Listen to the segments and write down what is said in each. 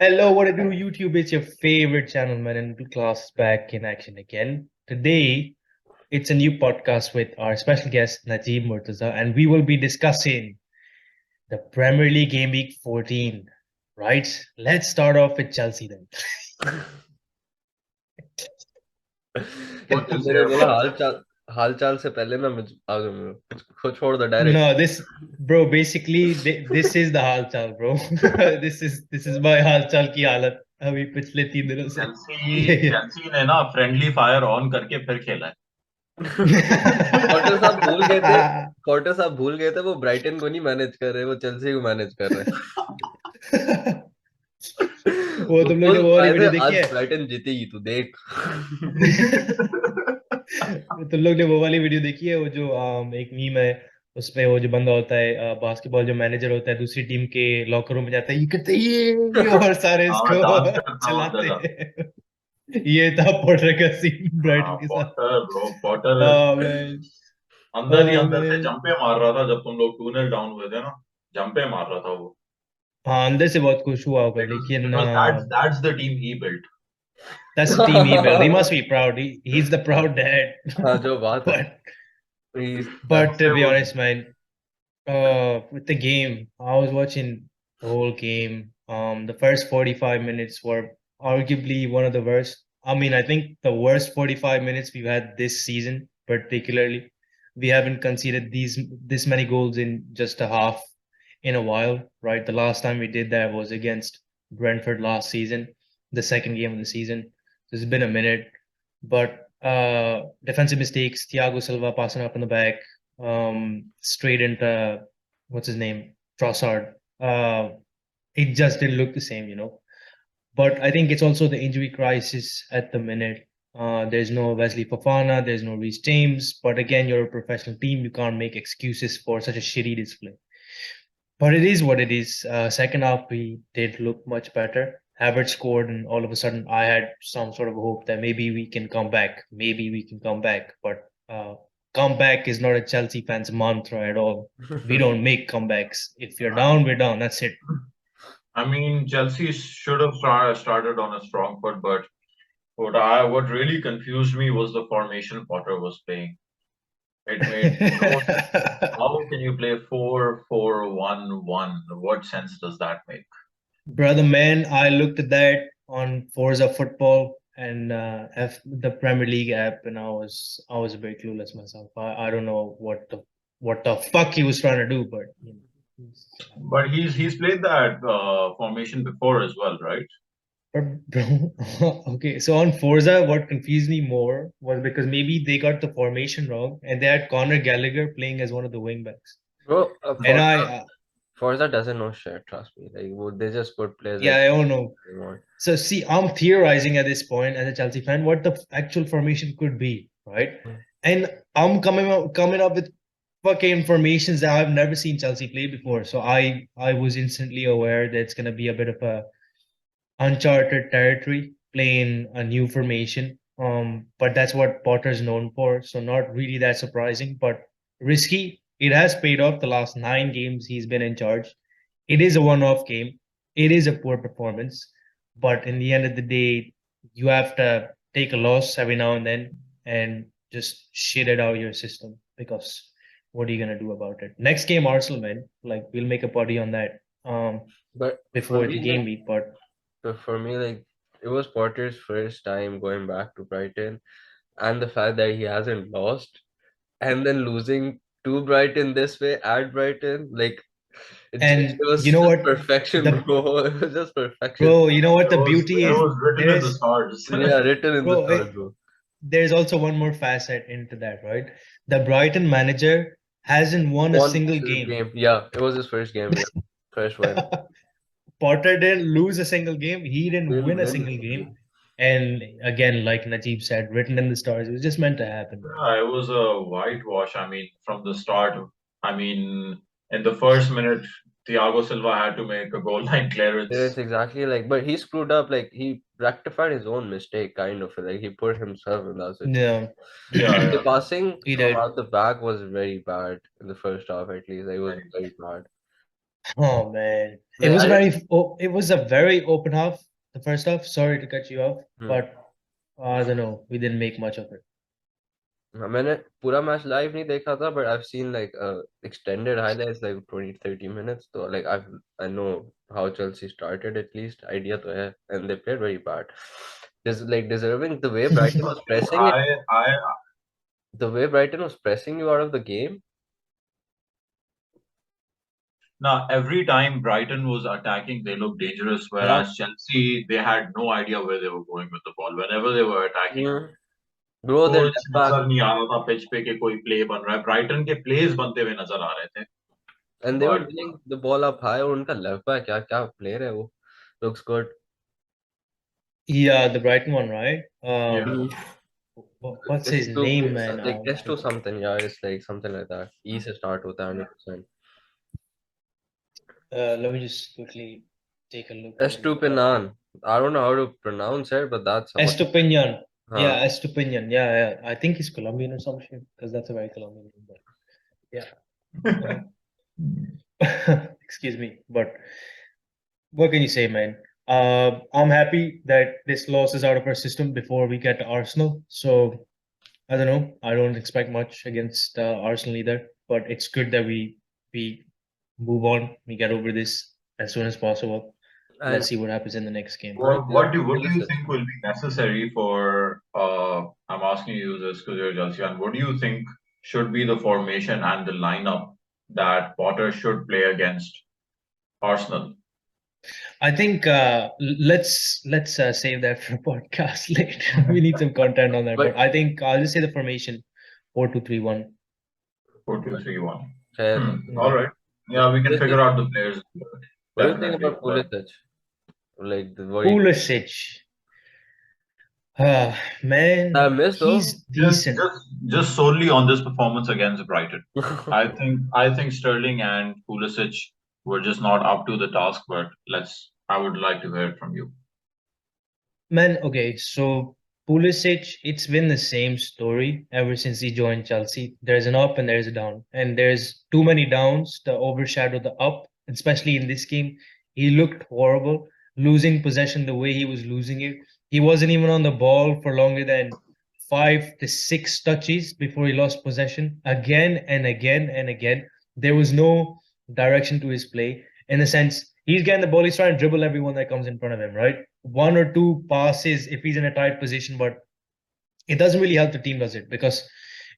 Hello, what I do, YouTube? It's your favorite channel, man, and class back in action again. Today, it's a new podcast with our special guest, Najib Murtaza, and we will be discussing the Premier League Game Week 14, right? Let's start off with Chelsea then. कि What to say तुमने बोला about that? हाल चाल से पहले ना मुझ आगे को छोड़ दो direct. No, bro, basically, this is the हाल चाल, bro. This is my हाल चाल की हालत अभी पिछले 3 दिनों से. चेल्सी चेल्सी ने ना फ्रेंडली फायर ऑन करके फिर खेला है। कॉर्टर साहब भूल गए थे. कॉर्टर साहब भूल गए थे वो ब्राइटन को नहीं मैनेज कर रहे, वो चेल्सी को मैनेज कर रहे हैं. वो वो तुम लोग ने पोस्ट वो वाली पाए थे, वीडियो देखी आज है? ब्राइटन जीतेगी तू देख. तुम लोग ने वो वाली वीडियो देखी है? वो जो एक मीम है, उसमें वो जो बंदा होता है बास्केटबॉल जो मैनेजर होता है, दूसरी टीम के लॉकर रूम में जाता है, ये करते ये और सारे हाँ, इसको डांस करता होता चलाते था। हैं। ये था पॉटर का सीन हाँ, ब्राइटन के साथ। पॉटर ब्रो, पॉटर मैन, अंदर ही अंदर से मैन। जंपे मार रहा था जब तुम लोग 2-0 डाउन हुए थे ना, जंपे मार रहा था वो। हाँ, अंदर से बहुत खुश हुआ होगा, बिकॉज लेकिन because that's the team he built. that's the team he built. He must be proud. He's the proud dad. हाँ, जो बात है. but That's but to उससे be वो honest, man, with the game, I was watching the whole game. The first 45 minutes were arguably one of the worst. I mean, I think the worst 45 minutes we've had this season, particularly. We haven't conceded this many goals in just a half in a while, right? The last time we did that was against Brentford last season, the second game of the season. So it's been a minute. But defensive mistakes, Thiago Silva passing up in the back, straight into what's his name, Trossard. It just didn't look the same. But I think it's also the injury crisis at the minute. There's no Wesley Fofana, there's no Reece James. But again, you're a professional team. You can't make excuses for such a shitty display. But it is what it is. Second half, we did look much better. Havertz scored, and all of a sudden, I had some sort of hope that maybe we can come back. Maybe we can come back. But comeback is not a Chelsea fan's mantra at all. We don't make comebacks. If you're down, we're down. That's it. I mean, Chelsea should have started on a strong foot, but what really confused me was the formation Potter was playing. It made no sense. How can you play 4-4-1-1? What sense does that make? Brother, man, I looked at that on Forza Football and the Premier League app, and I was a bit clueless myself. I don't know what the fuck he was trying to do, but But he's played that formation before as well, right? but bro, okay. So on Forza, what confused me more was because maybe they got the formation wrong, and they had Conor Gallagher playing as one of the wingbacks, Bro, and Forza doesn't know shit, trust me. Like, they just put players yeah, like I don't know. they want. So see, I'm theorizing at this point as a Chelsea fan what the actual formation could be, right? And I'm coming up with fucking formations that I've never seen Chelsea play before. So I was instantly aware that it's gonna be a bit of a uncharted territory playing a new formation. But that's what Potter's known for. So not really that surprising, but risky. It has paid off the last 9 games he's been in charge. It is a one-off game. It is a poor performance, but in the end of the day, you have to take a loss every now and then and just shit it out of your system because what are you gonna do about it? Next game, Arsenal, man. Like we'll make a party on that But before the game week. But for me, like, it was Potter's first time going back to Brighton, and the fact that he hasn't lost, and then losing to Brighton this way at Brighton, like, it and you was know just what perfection, the bro. It was just perfection. bro, you know what It the was beauty it is? was written There in the is stars. Yeah, written in the bro. stars, bro. There's also one more facet into that, right? The Brighton manager hasn't won a One single game. game. Yeah, it was his first game. Yeah, first win. Potter didn't lose a single game. He didn't Didn't win a win single the game. game. And again, like Najib said, written in the stars. It was just meant to happen, man. Yeah, it was a whitewash. I mean, from the start. I mean, in the first minute, Thiago Silva had to make a goal line It's clearance. exactly like, but he screwed up. Like he rectified his own mistake, kind of. Like he put himself in that situation. Yeah, Yeah, The yeah. passing he from did. out the back was very bad in the first half, at least. Like, it was Very. very bad. Oh man, it Like was I didn't. it was a very open half, the first half. Sorry to cut you off, Hmm. but I don't know, we didn't make much of it. मैंने पूरा match live नहीं देखा था but I've seen like extended highlights like 20-30 minutes so like I know how Chelsea started at least idea तो है and they played very bad. Like deserving I the way Brighton was pressing you out of the game. Now every time Brighton was attacking, they looked dangerous, Yeah. whereas Chelsea, they had no idea where they were going with the ball. Whenever they were attacking, Hmm. Bro, their कुछ left back, नजर नहीं आ रहा था pitch पे कि कोई play बन रहा है. ब्राइटन के प्लेस बनते हुए नजर आ रहे थे. and they were But winning the ball up high. और उनका left back क्या क्या player है वो, looks good. Yeah, the Brighton one, right? yeah, What's It's his too name, it's man? like test to something. Yeah, it's like something like that. E से start होता है 100%. Let me just quickly take a look at it. Estupinan. I don't know how to pronounce it, but that's how it. Estupinian. Huh. Yeah, Estupinian. Yeah, yeah. I think he's Colombian or some shit because that's a very Colombian name. But yeah. Excuse me. But what can you say, man? I'm happy that this loss is out of our system before we get to Arsenal. So I don't know. I don't expect much against Arsenal either. But it's good that we move on. We get over this as soon as possible. And Let's see what happens in the next game. what do you think about what do you Pulisic? think will be necessary for? I'm asking you this because you're Chelsea, and what do you think should be the formation and the lineup that Potter should play against Arsenal? I think let's save that for a podcast later. We need some content on that. But But I think I'll just say the formation 4-2-3-1. 4-2-3-1. Khair, All Yeah. right. Yeah, we can Pulisic, figure out the players what do you think definitely. about But Pulisic? Like what do you Pulisic. I Man, missed though. he's decent. just solely on this performance against Brighton, I think Sterling and Pulisic were just not up to the task. But I would like to hear it from you. Man, okay, so Pulisic, it's been the same story ever since he joined Chelsea. There's an up and there's a down, and there's too many downs to overshadow the up, especially in this game. He looked horrible, losing possession the way he was losing it. He wasn't even on the ball for longer than 5 to 6 touches before he lost possession again and again and again. There was no direction to his play in the sense he's getting the ball, he's trying to dribble everyone that comes in front of him, right? One or two passes if he's in a tight position, but it doesn't really help the team, does it? Because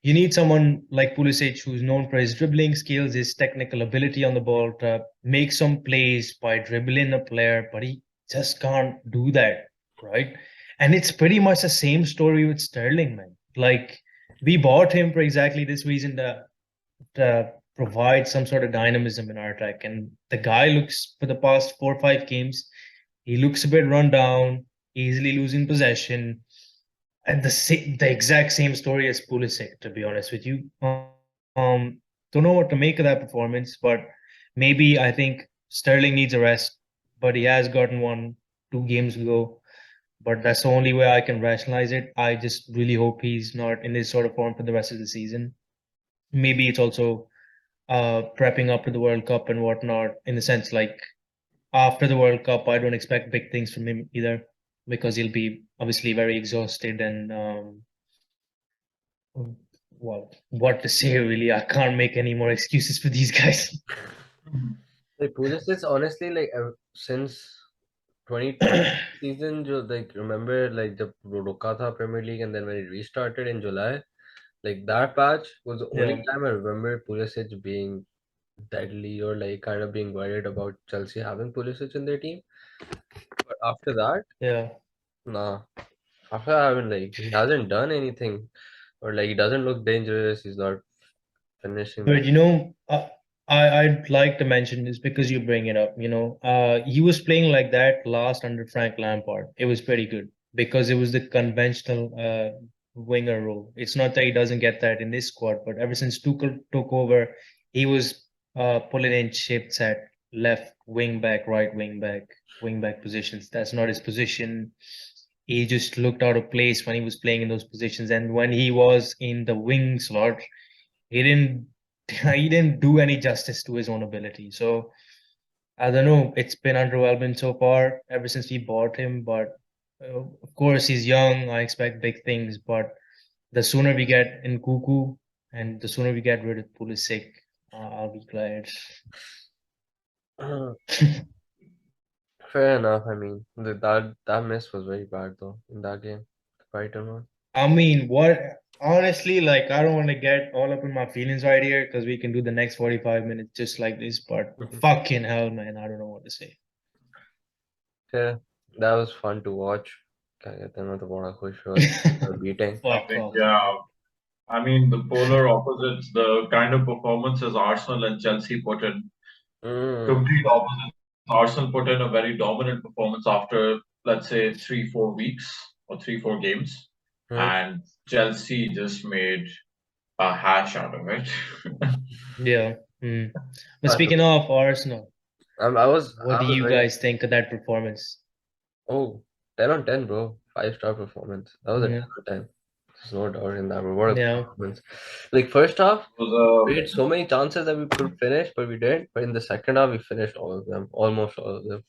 you need someone like Pulisic who's known for his dribbling skills, his technical ability on the ball to make some plays by dribbling a player, but he just can't do that, right? And it's pretty much the same story with Sterling, man. Like we bought him for exactly this reason to provide some sort of dynamism in our attack. And the guy looks for the past 4 or 5 games, he looks a bit run down, easily losing possession. And the exact same story as Pulisic, to be honest with you. Don't know what to make of that performance, but maybe I think Sterling needs a rest, but he has gotten one 2 games ago. But that's the only way I can rationalize it. I just really hope he's not in this sort of form for the rest of the season. Maybe it's also prepping up to the World Cup and whatnot, in the sense like after the World Cup, I don't expect big things from him either because he'll be obviously very exhausted and well, what to say really? I can't make any more excuses for these guys. Like Pulisic, honestly, like since 2020 season, like remember like the रुका था Premier League and then when it restarted in July, like that patch was the only Yeah, time I remember Pulisic being deadly or like kind of being worried about Chelsea having Pulisic in their team. But after that, yeah. nah. After that, I mean, like he hasn't done anything, or like he doesn't look dangerous. He's not finishing the. But I'd like to mention this because you bring it up. He was playing like that last under Frank Lampard. It was pretty good because it was the conventional winger role. It's not that he doesn't get that in this squad, but ever since Tuchel took over, he was pulling in shifts at left wing back, right wing back positions. That's not his position. He just looked out of place when he was playing in those positions, and when he was in the wing slot, he didn't he didn't do any justice to his own ability. So I don't know. It's been underwhelming so far ever since we bought him, but of course he's young. I expect big things, but the sooner we get in Cuckoo and the sooner we get rid of Pulisic, I'll be glad. Fair enough. I mean, that miss was very bad though in that game, the Brighton one. I mean, what honestly, like, I don't want to get all up in my feelings right here because we can do the next 45 minutes just like this, but fucking hell, man, I don't know what to say. Yeah, that was fun to watch. क्या कहते हैं, मैं तो बड़ा खुश हुआ beating. Fuck off. Yeah, I mean the polar opposites, the kind of performances Arsenal and Chelsea put in, complete opposites. Arsenal put in a very dominant performance after, let's say, 3-4 weeks or 3-4 games, and Chelsea just made a hash out of it. Yeah. But speaking of Arsenal, I was what do you very, guys think of that performance? oh, 10 on 10, bro. 5-star performance. That was a 10 Yeah. on 10. There's no doubt in that, bro. What a Yeah. performance. Like, first half, It was we had so many chances that we could finish, but we didn't. But in the second half, we finished all of them, almost all of them.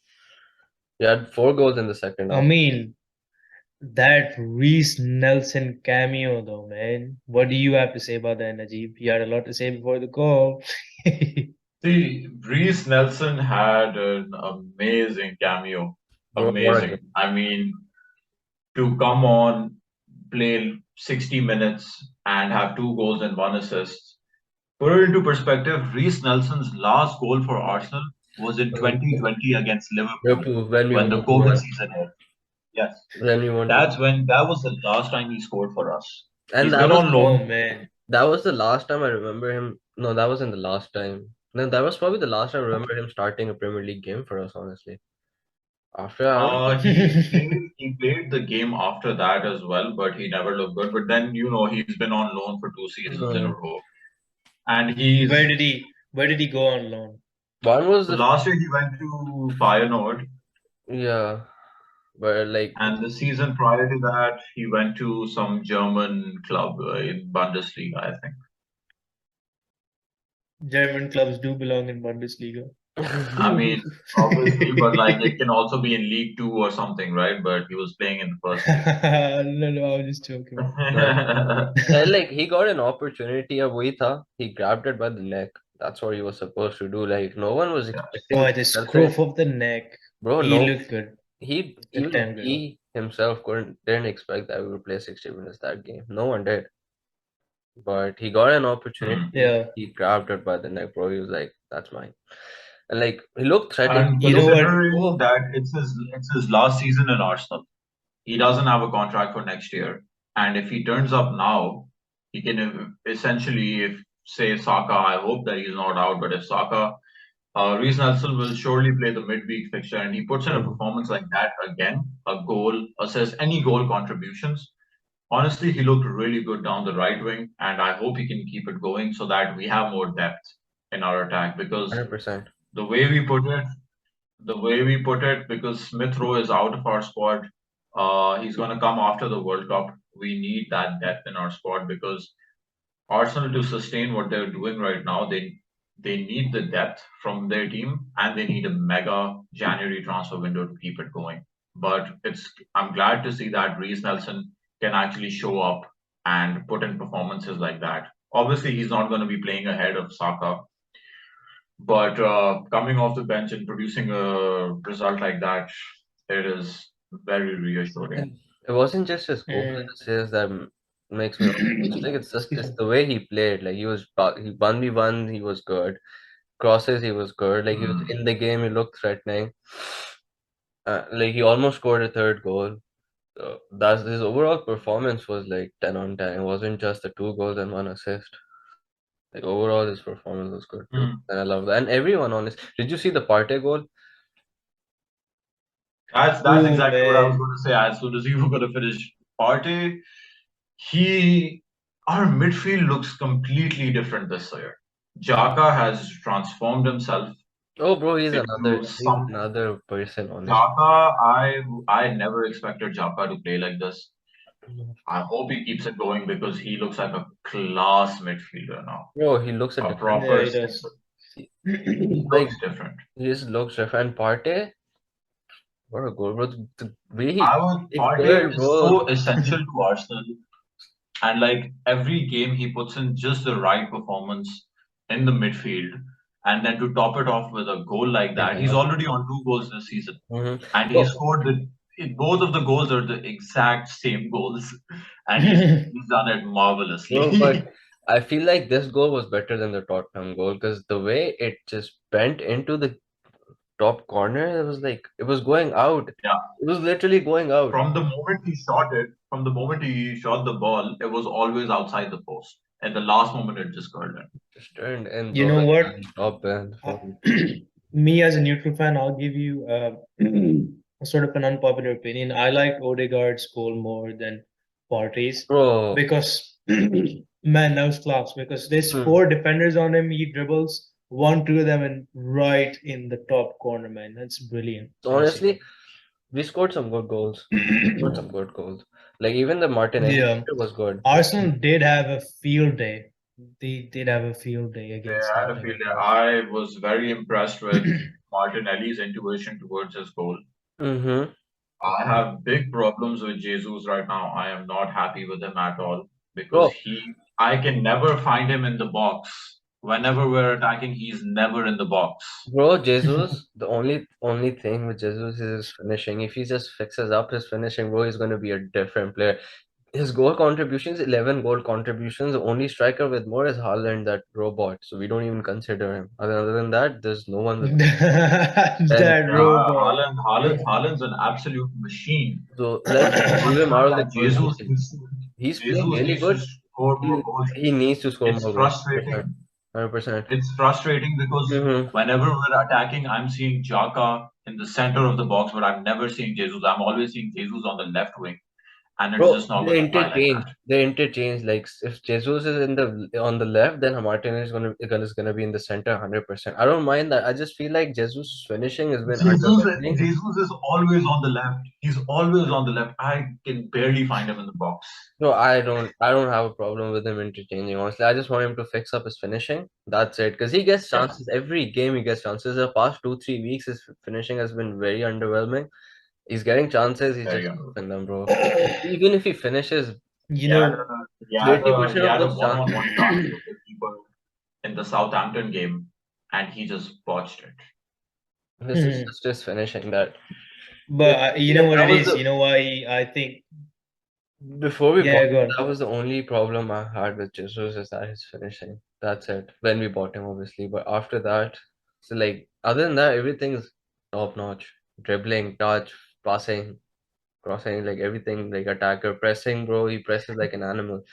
We had 4 goals in the second I half. mean, that Reese Nelson cameo, though, man. What do you have to say about that, Najib? You had a lot to say before the call. See, Reese Nelson had an amazing cameo. Bro, what a Amazing. I mean, to come on, play 60 minutes and have 2 goals and 1 assist. Put it into perspective, Reece Nelson's last goal for Arsenal was in game. 2020 against Liverpool Liverpool, when we when the won COVID 2-1. season hit. Yes, When we won 2. that was the last time he scored for us. And He's that been was on Oh, loan. man. that was the last time I remember him. No, that wasn't the last time. No, that was probably the last time I remember him starting a Premier League game for us, honestly. After I don't know. He played the game after that as well, but he never looked good. But then he's been on loan for 2 seasons in a row, and Where did he go on loan? One was so the last year he went to Feyenoord, yeah, but like and the season prior to that he went to some German club in Bundesliga, I think. German clubs do belong in Bundesliga. I mean, obviously, but like it can also be in League Two or something, right? But he was playing in the first league. No, I was just joking. and like he got an opportunity of Waitha, he grabbed it by the neck. That's what he was supposed to do. Like no one was Yeah. expecting Boy, the Nelson. scruff of the neck. Bro, He no, looked good. he Looked even damn good. he himself didn't expect that we would play 60 minutes that game. No one did. But he got an opportunity. Yeah. He grabbed it by the neck, bro. He was like, "That's mine." And like he looked threatening. And You know what? considering that it's his last season in Arsenal, he doesn't have a contract for next year. And if he turns up now, he can essentially, if say Saka, I hope that he's not out, but if Saka, Reece Nelson will surely play the midweek fixture, and he puts in a performance like that again, a goal, assist, any goal contributions. Honestly, he looked really good down the right wing, and I hope he can keep it going so that we have more depth in our attack. Because 100%. the way we put it, because Smith Rowe is out of our squad, he's going to come after the World Cup. We need that depth in our squad because Arsenal to sustain what they're doing right now, they need the depth from their team and they need a mega January transfer window to keep it going. But I'm glad to see that Reece Nelson can actually show up and put in performances like that. Obviously, he's not going to be playing ahead of Saka, but coming off the bench and producing a result like that, it is very reassuring. And it wasn't just his goals and assists that makes me optimistic. It's the way he played. Like he 1v1, he was good. Crosses, he was good. Like he was in the game, he looked threatening. Like he almost scored a third goal. So that's his overall performance was like 10 on 10. It wasn't just the 2 goals and 1 assist. Like overall, his performance was good too, and I love that. And everyone on this, did you see the Partey goal? That's exactly what I was going to say. As soon as you were going to finish Partey, our midfield looks completely different this year. Xhaka has transformed himself Oh, bro, he's If you some another person, honestly. Jaka, I never expected Jaka to play like this. I hope he keeps it going because he looks like a class midfielder now. Bro, he looks a A different. Yeah, proper he six. does. He, He like, looks different. he just looks different. Partey, what a goal, bro. The way I would he Partey turned, is bro. so essential to Arsenal, and like every game he puts in just the right performance in the midfield, and then to top it off with a goal like that, he's Yeah. already on 2 goals this season, Mm-hmm. and he Bro, scored both of the goals are the exact same goals, and he's done it bro, but marvelously. I feel like this goal was better than the Tottenham goal because the way it just bent into the top corner, it was like it was going out. Yeah, It was literally going out. from the moment he shot the ball, it was always outside the post. At the last moment, it just curled in. Just turned in, You bro. know what? Like, top end. Uh, Me as a neutral fan, I'll give you sort of an unpopular opinion. I like Odegaard's goal more than Partey's Bro, because man, that was class. Because there's hmm. four defenders on him, he dribbles one, two of them, and right in the top corner, man. That's brilliant, honestly. Honestly, we scored some good goals. Scored some good goals. Like even the Martinelli Yeah, was good. Arsenal did have a field day. They did have a field day They against had a Nottingham field day. Forest. I was very impressed with Martinelli's intuition towards his goal. Mm-hmm. I have big problems with Jesus right now. I am not happy with him at all because Bro, I can never find him in the box. Whenever we're attacking, he's never in the box. bro, Jesus, the only thing with Jesus is his finishing. If he just fixes up his finishing, bro, he's gonna be a different player. His goal contributions, 11 goal contributions. The only striker with more is Haaland, that robot. So we don't even consider him. Other than that, there's no one with 10. That Like, robot. Haaland's an absolute machine. so let's leave But the him out fact of the that conversation. He's playing Jesus really needs to good. score more goals. He needs to score It's more goals. 100%. frustrating. 100%. It's frustrating because Mm-hmm. whenever we're attacking, I'm seeing Jaka in the center of the box, but I'm never seeing Jesus. I'm always seeing Jesus on the left wing, and it's Bro, just not going to fly like that. They interchange. Like if Jesus is in the on the left, then Martin is gonna be in the center 100%. I don't mind that. I just feel like Jesus' finishing has been underwhelming. Jesus is always on the left. He's always on the left. I can barely find him in the box. So I don't have a problem with him interchanging. Honestly, I just want him to fix up his finishing. That's it. Because he gets Yeah, chances every game. He gets chances. The past 2 3 weeks, his finishing has been very underwhelming. He's getting chances. He's very just good. missing them, bro. Even if he finishes You know, He 30% of had a those one-on-one chances, chance with the keeper in the Southampton game, and he just botched it. this is just his finishing that. but you know Like what that it was is. the You know why I think. before we bought Yeah, him, go on. that was the only problem I had with Jesus is that his finishing. That's it. When we bought him, obviously, but after that, so like other than that, everything's top notch. Dribbling, touch, passing, crossing, like everything, like attacker, pressing, bro. He presses like an animal.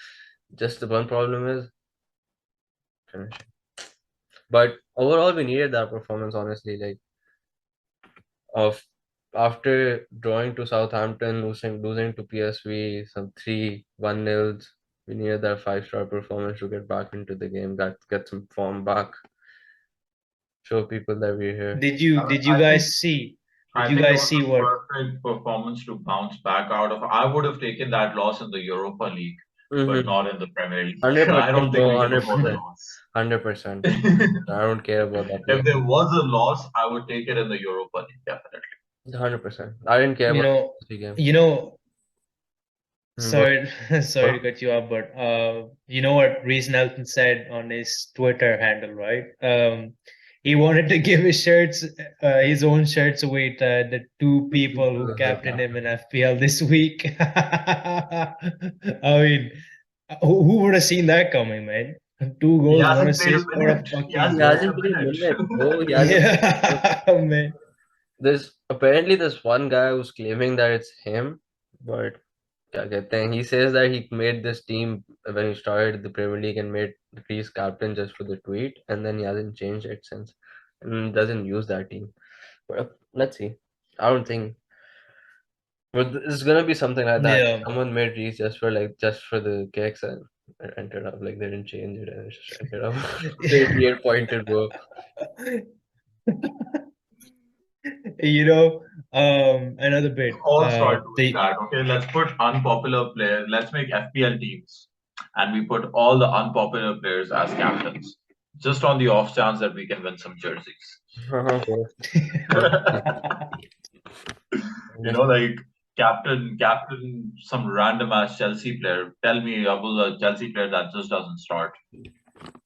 Just the one problem is finishing. But overall, we needed that performance, honestly. Like of after drawing to Southampton, losing to PSV, some 3-1 nils. We needed that 5-star performance to get back into the game, get some form back, show people that we're here. Did you I think guys see? Did I you think it guys was see a what? perfect performance to bounce back out of. I would have taken that loss in the Europa League, but Mm-hmm. not in the Premier League. I don't 100%, think bro. we can afford a 100%. loss. 100%. I don't care about that If league. there was a loss, I would take it in the Europa League, definitely. 100%. I didn't care You about know, the game. you know. What? Sorry, sorry to What? cut you off, but you know what Reese Nelson said on his Twitter handle, right? He wanted to give his own shirts away to the two people who captained him in FPL this week. I mean, who would have seen that coming, man? Two He goals, one hasn't played a assist, what a minute. He fucking He hasn't played goal! hasn't a played a minute. minute, bro. He hasn't played a minute. Yeah, man. There's one guy who's claiming that it's him, but क्या कहते हैं, he says that he made this team when he started the Premier League and made Greece captain just for the tweet, and then he hasn't changed it since, and doesn't use that team. But let's see. I don't think, but it's gonna be something like that. Yeah. Someone made Greece just for the kicks, and it ended up like they didn't change it, and it just ended up 88 pointed, bro. You know, another bit. All start doing that. Okay, let's put unpopular players. Let's make FPL teams, and we put all the unpopular players as captains, just on the off chance that we can win some jerseys. You know, like captain, some random ass Chelsea player. Tell me, Abul, a Chelsea player that just doesn't start.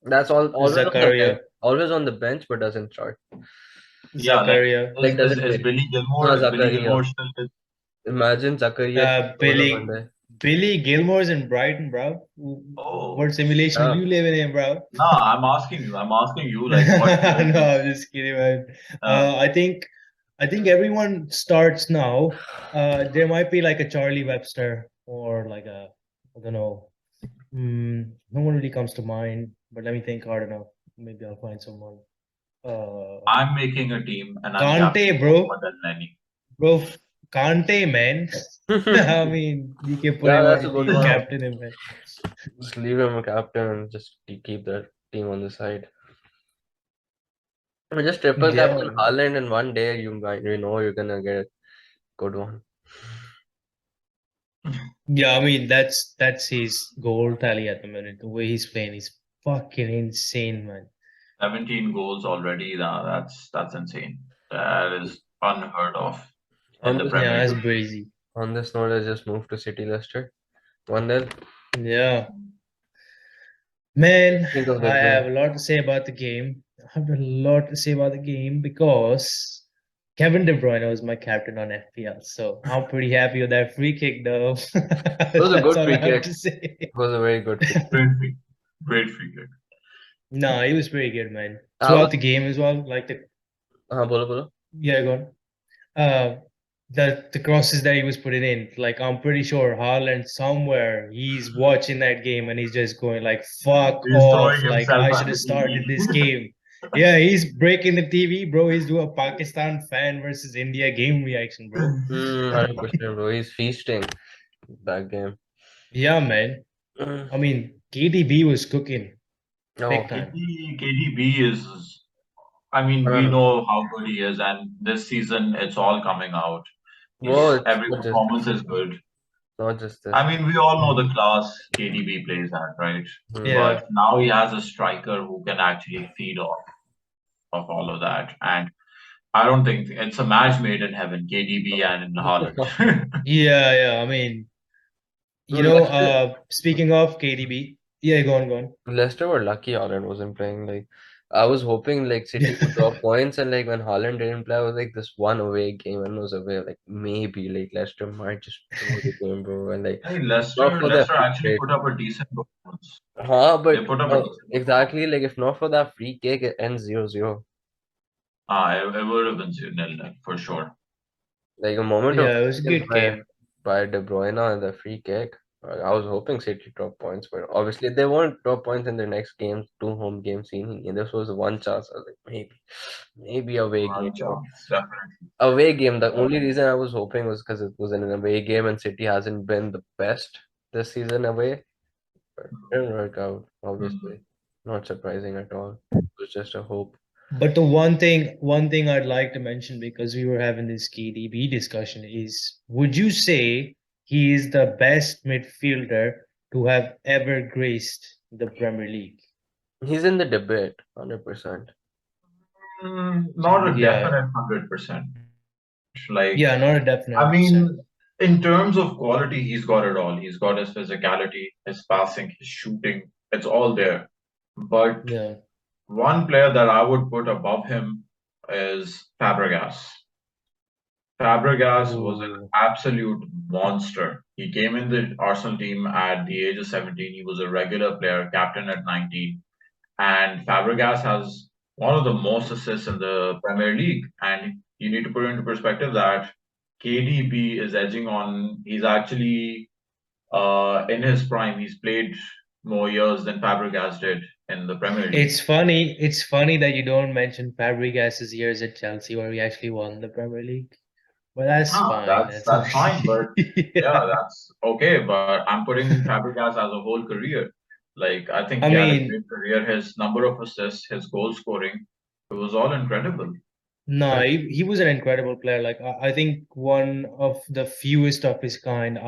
That's all always on the bench. Zakaria. Always on the bench, but doesn't start. Yeah, like Zakaria. is, Like is, doesn't is play. Billy No, Gilmore? Is Billy Zakaria. Gilmore still? Imagine Zakaria on a Billy Monday. Billy Gilmore's in Brighton, bro. Oh, What simulation Yeah. you living in, bro? no, I'm asking you. I'm asking you, like, what No, players? I'm just kidding, man. Uh, I think everyone starts now. There might be like a Charlie Webster or like a I don't know. No one really comes to mind, but let me think hard enough. Maybe I'll find someone. Uh, I'm making a team and I'm Kante, captaining bro. Mohamed El Neni. Bro, Kante, man. I mean, you can put Yeah, him on that's a your good team, one. captain him, man. Just leave him a captain and just keep the team on the side. Or just triple Yeah, captain Haaland, and one day you know you're gonna get a good one. yeah. I mean, that's his goal tally at the minute. The way he's playing, he's fucking insane, man. 17 goals already. That's insane. That is unheard of in On the this Yeah, Premier that's League. crazy. on this note, I just moved to City Leicester. 1-0. Yeah, man. Think of the I have game. a lot to say about the game. I have a lot to say about the game because Kevin De Bruyne was my captain on FPL, so I'm pretty happy with that free kick, though. It was a That's good all I free have kick. to It say. was a very good free kick. Great free, great free kick. No, he was pretty good, man. I was Throughout the game as well, like the bolo bolo. yeah, go on. The crosses that he was putting in, like I'm pretty sure Haaland somewhere he's watching that game and he's just going like fuck He's throwing off, like himself I at should the have started this TV. game. Yeah, he's breaking the TV, bro. He's doing a Pakistan fan versus India game reaction, bro. 100%, bro. He's feasting that game. Yeah, man. Mm. I mean, KDB was cooking Oh, big time. KDB is, I mean, we uh, know how good he is, and this season it's all coming out. bro, it's Every not just performance this. is good. Not just this. I mean, we all know the class KDB plays at, right? Hmm. Yeah. But now he has a striker who can actually feed off of all of that. And I don't think it's a match made in heaven, KDB and Haaland. Yeah, yeah. I mean, Bro, Leicester, speaking of KDB, yeah, go on. Leicester were lucky Haaland wasn't playing. Like, I was hoping like City would Yeah. drop points, and like when Haaland didn't play, I was like this one away game and was away. Like maybe like Leicester might just draw the game, bro. And like Hey, not Leicester, for that Leicester free actually kick. put up a decent performance. But They put up a decent performance. exactly like if not for that free kick, it ends 0-0. It would have been 0-0 for sure. Like a moment of Yeah, it was a brilliance good game. by De Bruyne and the free kick. I was hoping City drop points, but obviously they won't drop points in their next games, two home games. And this was one chance. I was like, maybe away game. One chance, definitely. Away game. The only reason I was hoping was because it was an away game, and City hasn't been the best this season away. But it didn't work out. Mhm. Obviously, not surprising at all. It was just a hope. But the one thing I'd like to mention because we were having this KDB discussion is, would you say he is the best midfielder to have ever graced the Premier League? He's in the debate, 100%. Not a Yeah, definite 100%. Like, yeah, not a definite I 100%. mean, in terms of quality, he's got it all. He's got his physicality, his passing, his shooting. It's all there. But Yeah. one player that I would put above him is Fabregas. Fabregas was an Ooh. absolute monster. He came in the Arsenal team at the age of 17. He was a regular player, captain at 19. And Fabregas has one of the most assists in the Premier League. And you need to put into perspective that KDB is edging on, he's actually in his prime, he's played more years than Fabregas did in the Premier League. It's funny that you don't mention Fabregas's years at Chelsea where he actually won the Premier League. But that's Ah, fine. that's That's that's fine, but yeah, yeah. that's okay. But I'm putting Fabregas as a whole career. Like I think I he had a mean, great career. His number of assists, his goal scoring, it was all incredible. No, he was an incredible player. Like I think one of the fewest of his kind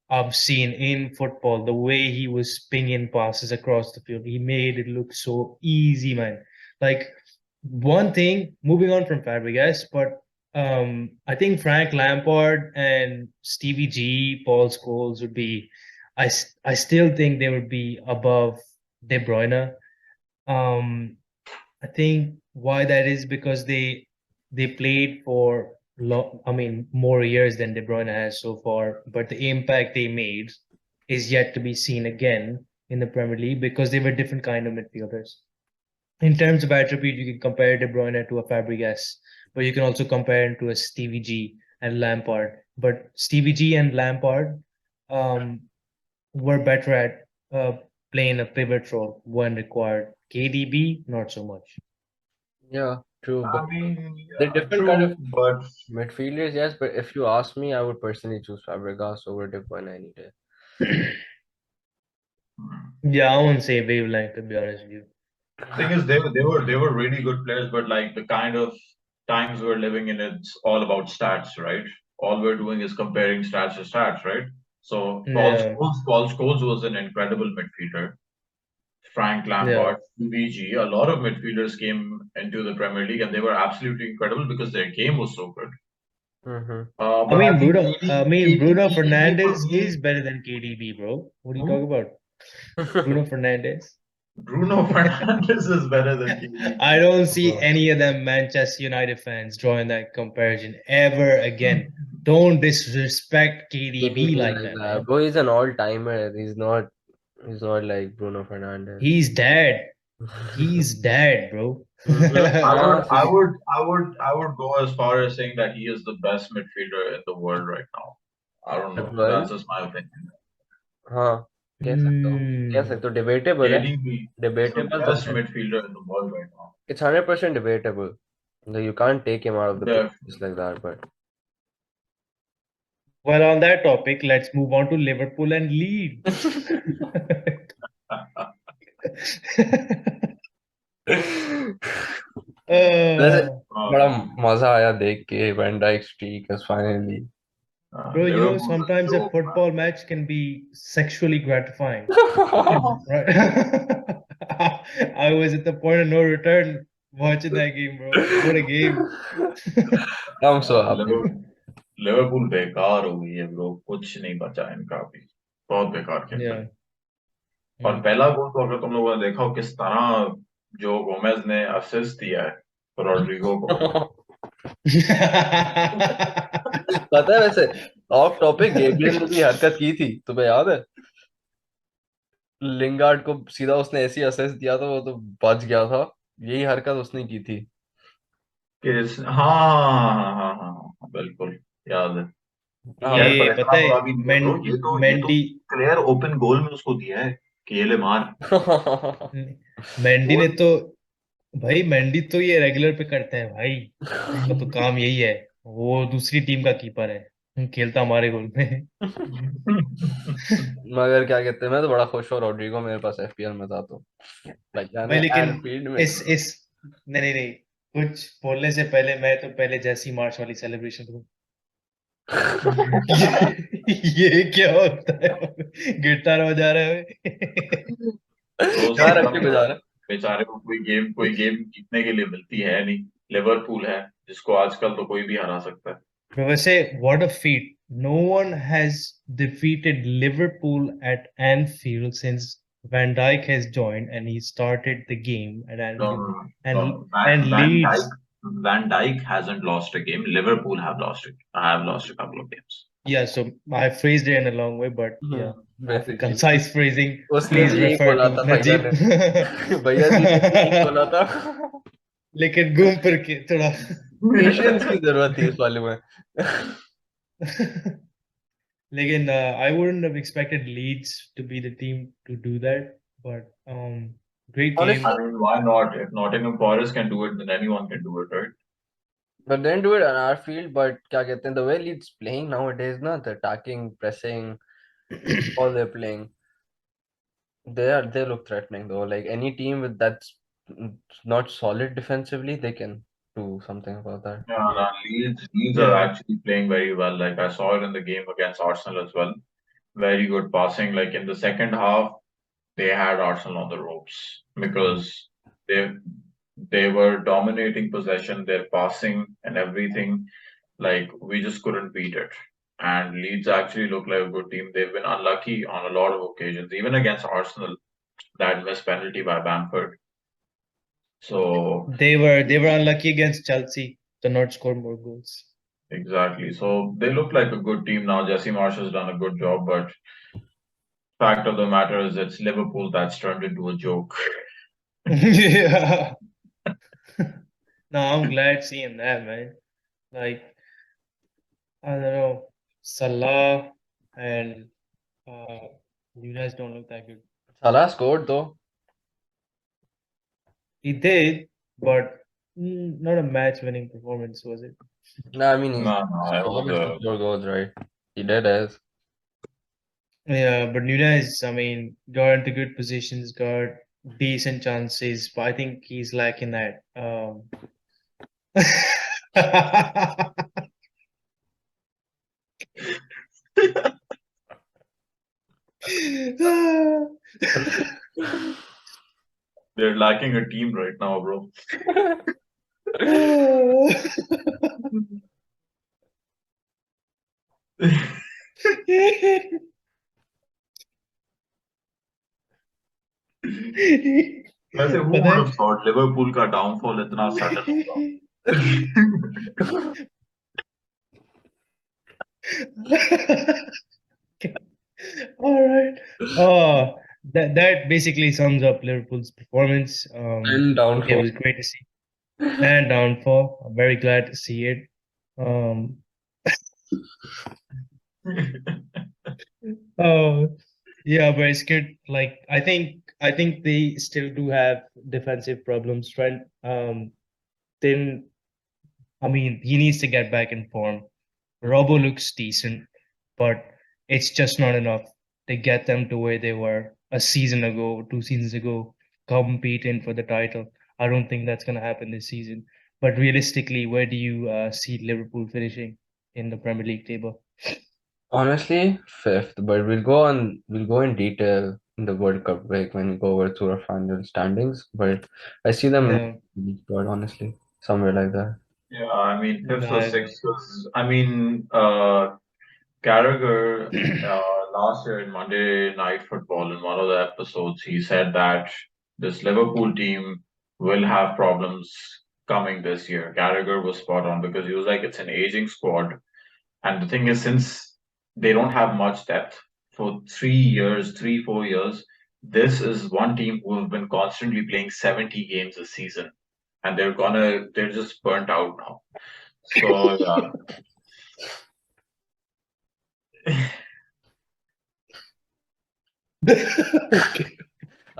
I've seen in football. The way he was pinging passes across the field, he made it look so easy, man. Like one thing, moving on from Fabregas, but I think Frank Lampard and Stevie G, Paul Scholes would be. I still think they would be above De Bruyne. Um, I think why that is because they played for I mean more years than De Bruyne has so far, but the impact they made is yet to be seen again in the Premier League because they were different kind of midfielders. In terms of attribute, you can compare De Bruyne to a Fabregas, but you can also compare him to a Stevie G and Lampard. But Stevie G and Lampard um, were better at playing a pivot role when required. KDB, not so much. Yeah, true. I But mean, they're yeah, different kind of true, but midfielders, yes. But if you ask me, I would personally choose Fabregas over De Bruyne any day. hmm. Yeah, I won't say wavelength to be honest with you. Thing is, they were really good players, but like the kind of times we're living in, it's all about stats, right? All we're doing is comparing stats to stats, right? So Yeah, Paul Scholes was an incredible midfielder. Frank yeah. Lampard, VG, a lot of midfielders came into the Premier League and they were absolutely incredible because their game was so good. Mm-hmm. I But I mean think Bruno KDB for Fernandez is me, better than KDB, bro. What are you talking who? about? Bruno Fernandez. Bruno Fernandes is better than KDB. I don't see Bro, any of them Manchester United fans drawing that comparison ever again. Don't disrespect KDB KDB like like that, that. man. Bro, he's an all-timer. He's not like Bruno Fernandes. He's dead. He's dead, bro. Mm-hmm. Nah, see, I would go as far as saying that he is the best midfielder in the world right now. I don't De know. That's Bruyne. just my opinion. हाँ कह सकते हो debatable है KDB is the debatable but best midfielder in the world right now. it's 100% debatable. Like, you can't take him out of the picture Definitely. just like that. But Well, on that topic, let's move on to Liverpool and Leeds. वैसे uh, बड़ा Um, मजा आया देख के Van Dijk streak is finally bro, Liverpool's a sometimes a joke, man. football match can be sexually gratifying, right? I was at the point of no return watching that game, bro. What a game. I'm so happy. Liverpool बेकार हो गई है bro कुछ नहीं बचा इनका अभी बहुत बेकार खेल रहे Yeah. हैं और Mm. पहला गोल तो अगर तुम लोगों ने देखा हो किस तरह जो गोमेज ने असिस्ट दिया है रोड्रिगो को पता है वैसे ऑफ टॉपिक गेब्रियल ने भी हरकत की थी तुम्हें याद है लिंगार्ड को सीधा उसने ऐसी असिस्ट दिया था वो तो बच गया था यही हरकत उसने की थी हाँ बिल्कुल याद है खैर ये पर पता इतना है बुरा भी नहीं है ब्रो ये तो मेंडी क्लियर ओपन गोल में उसको दिया है कि ये ले मार मेंडी ने गोल तो भाई मेंडी तो ये रेगुलर पे करते हैं भाई उसका तो काम यही है वो दूसरी टीम का कीपर है खेलता हमारे गोल में मगर क्या कहते हैं मैं तो बड़ा खुश हूँ रोड्रिगो मेरे पास एफपीएल में था तो लाइक भाई जाने लेकिन एनफील्ड में इस नहीं नहीं नहीं कुछ बोलने से पहले मैं तो पहले जैसी मार्च वाली सेलिब्रेशन करूँ ये क्या होता है गिटार बजा रहे हैं ब्रो कहाँ रख समझा के करो बजा रहा बेचारे को कोई गेम जीतने के लिए मिलती है नहीं लिवरपूल है जिसको आजकल तो कोई भी हरा सकता है वैसे what a feat. No one has defeated Liverpool at Anfield since Van Dijk has joined and he started the game at No, Anfield. no, no, And no. Van Leeds, Dijk, Van Dijk hasn't lost a game. Liverpool have lost it. I have lost a couple of games. yeah, so I phrased it in a long way, but yeah, the basically concise phrasing, उसने please भी यही refer बोला to था भैया Najib. ने भैया जी ने भी यही बोला था लेकिन घूम फिर के थोड़ा पेशेंस की जरूरत थी इस वाले में लेकिन I wouldn't have expected Leeds to be the team to do that, but great honestly I game. mean, why not? If Nottingham Forest can do it, then anyone can do it, right? but then do it on our field but क्या कहते हैं the way Leeds playing nowadays ना the attacking pressing all they're playing they look threatening though like any team with that's not solid defensively they can to something about that. Yeah, no, Leeds are Yeah, actually playing very well. Like I saw it in the game against Arsenal as well. Very good passing. Like in the second half, they had Arsenal on the ropes because they they were dominating possession, their passing and everything. Like we just couldn't beat it. And Leeds actually look like a good team. They've been unlucky on a lot of occasions, even against Arsenal, that missed penalty by Bamford. So they were unlucky against Chelsea to not score more goals. exactly. So they look like a good team now. Jesse Marsh has done a good job, but fact of the matter is it's Liverpool that's turned into a joke. Yeah. No, I'm glad seeing that, man. Like, I don't know, Salah and you guys don't look that good. Salah scored though. He did, but not a match-winning performance, was it? No, I mean he's No, no, it was obviously score goals, right? He did as. Yeah, but Nunez, I mean, got into good positions, got decent chances, but I think he's lacking that. they're lacking a team right now, bro. वैसे who पता would है have thought Liverpool का downfall इतना sudden होगा? All right. Oh, that basically sums up Liverpool's performance. And It downfall. was great to see. And downfall. I'm very glad to see it. Um, oh, yeah, but it's good. Like I think they still do have defensive problems. Trent, then I mean he needs to get back in form. Robo looks decent, but it's just not enough to get them to where they were a season ago, 2 seasons ago, competing for the title. I don't think that's going to happen this season. But realistically, where do you see Liverpool finishing in the Premier League table? Honestly, fifth, but we'll go in detail in the World Cup break when we go over to our final standings. But I see them Yeah, but honestly, somewhere like that. Yeah, I mean fifth or I sixth. I mean, Carragher last year in Monday Night Football in one of the episodes, he said that this Liverpool team will have problems coming this year. Carragher was spot on because he was like, it's an aging squad. And the thing is, since they don't have much depth for 3 years, 4 years, this is one team who have been constantly playing 70 games a season. And they're just burnt out now. So, yeah. Okay.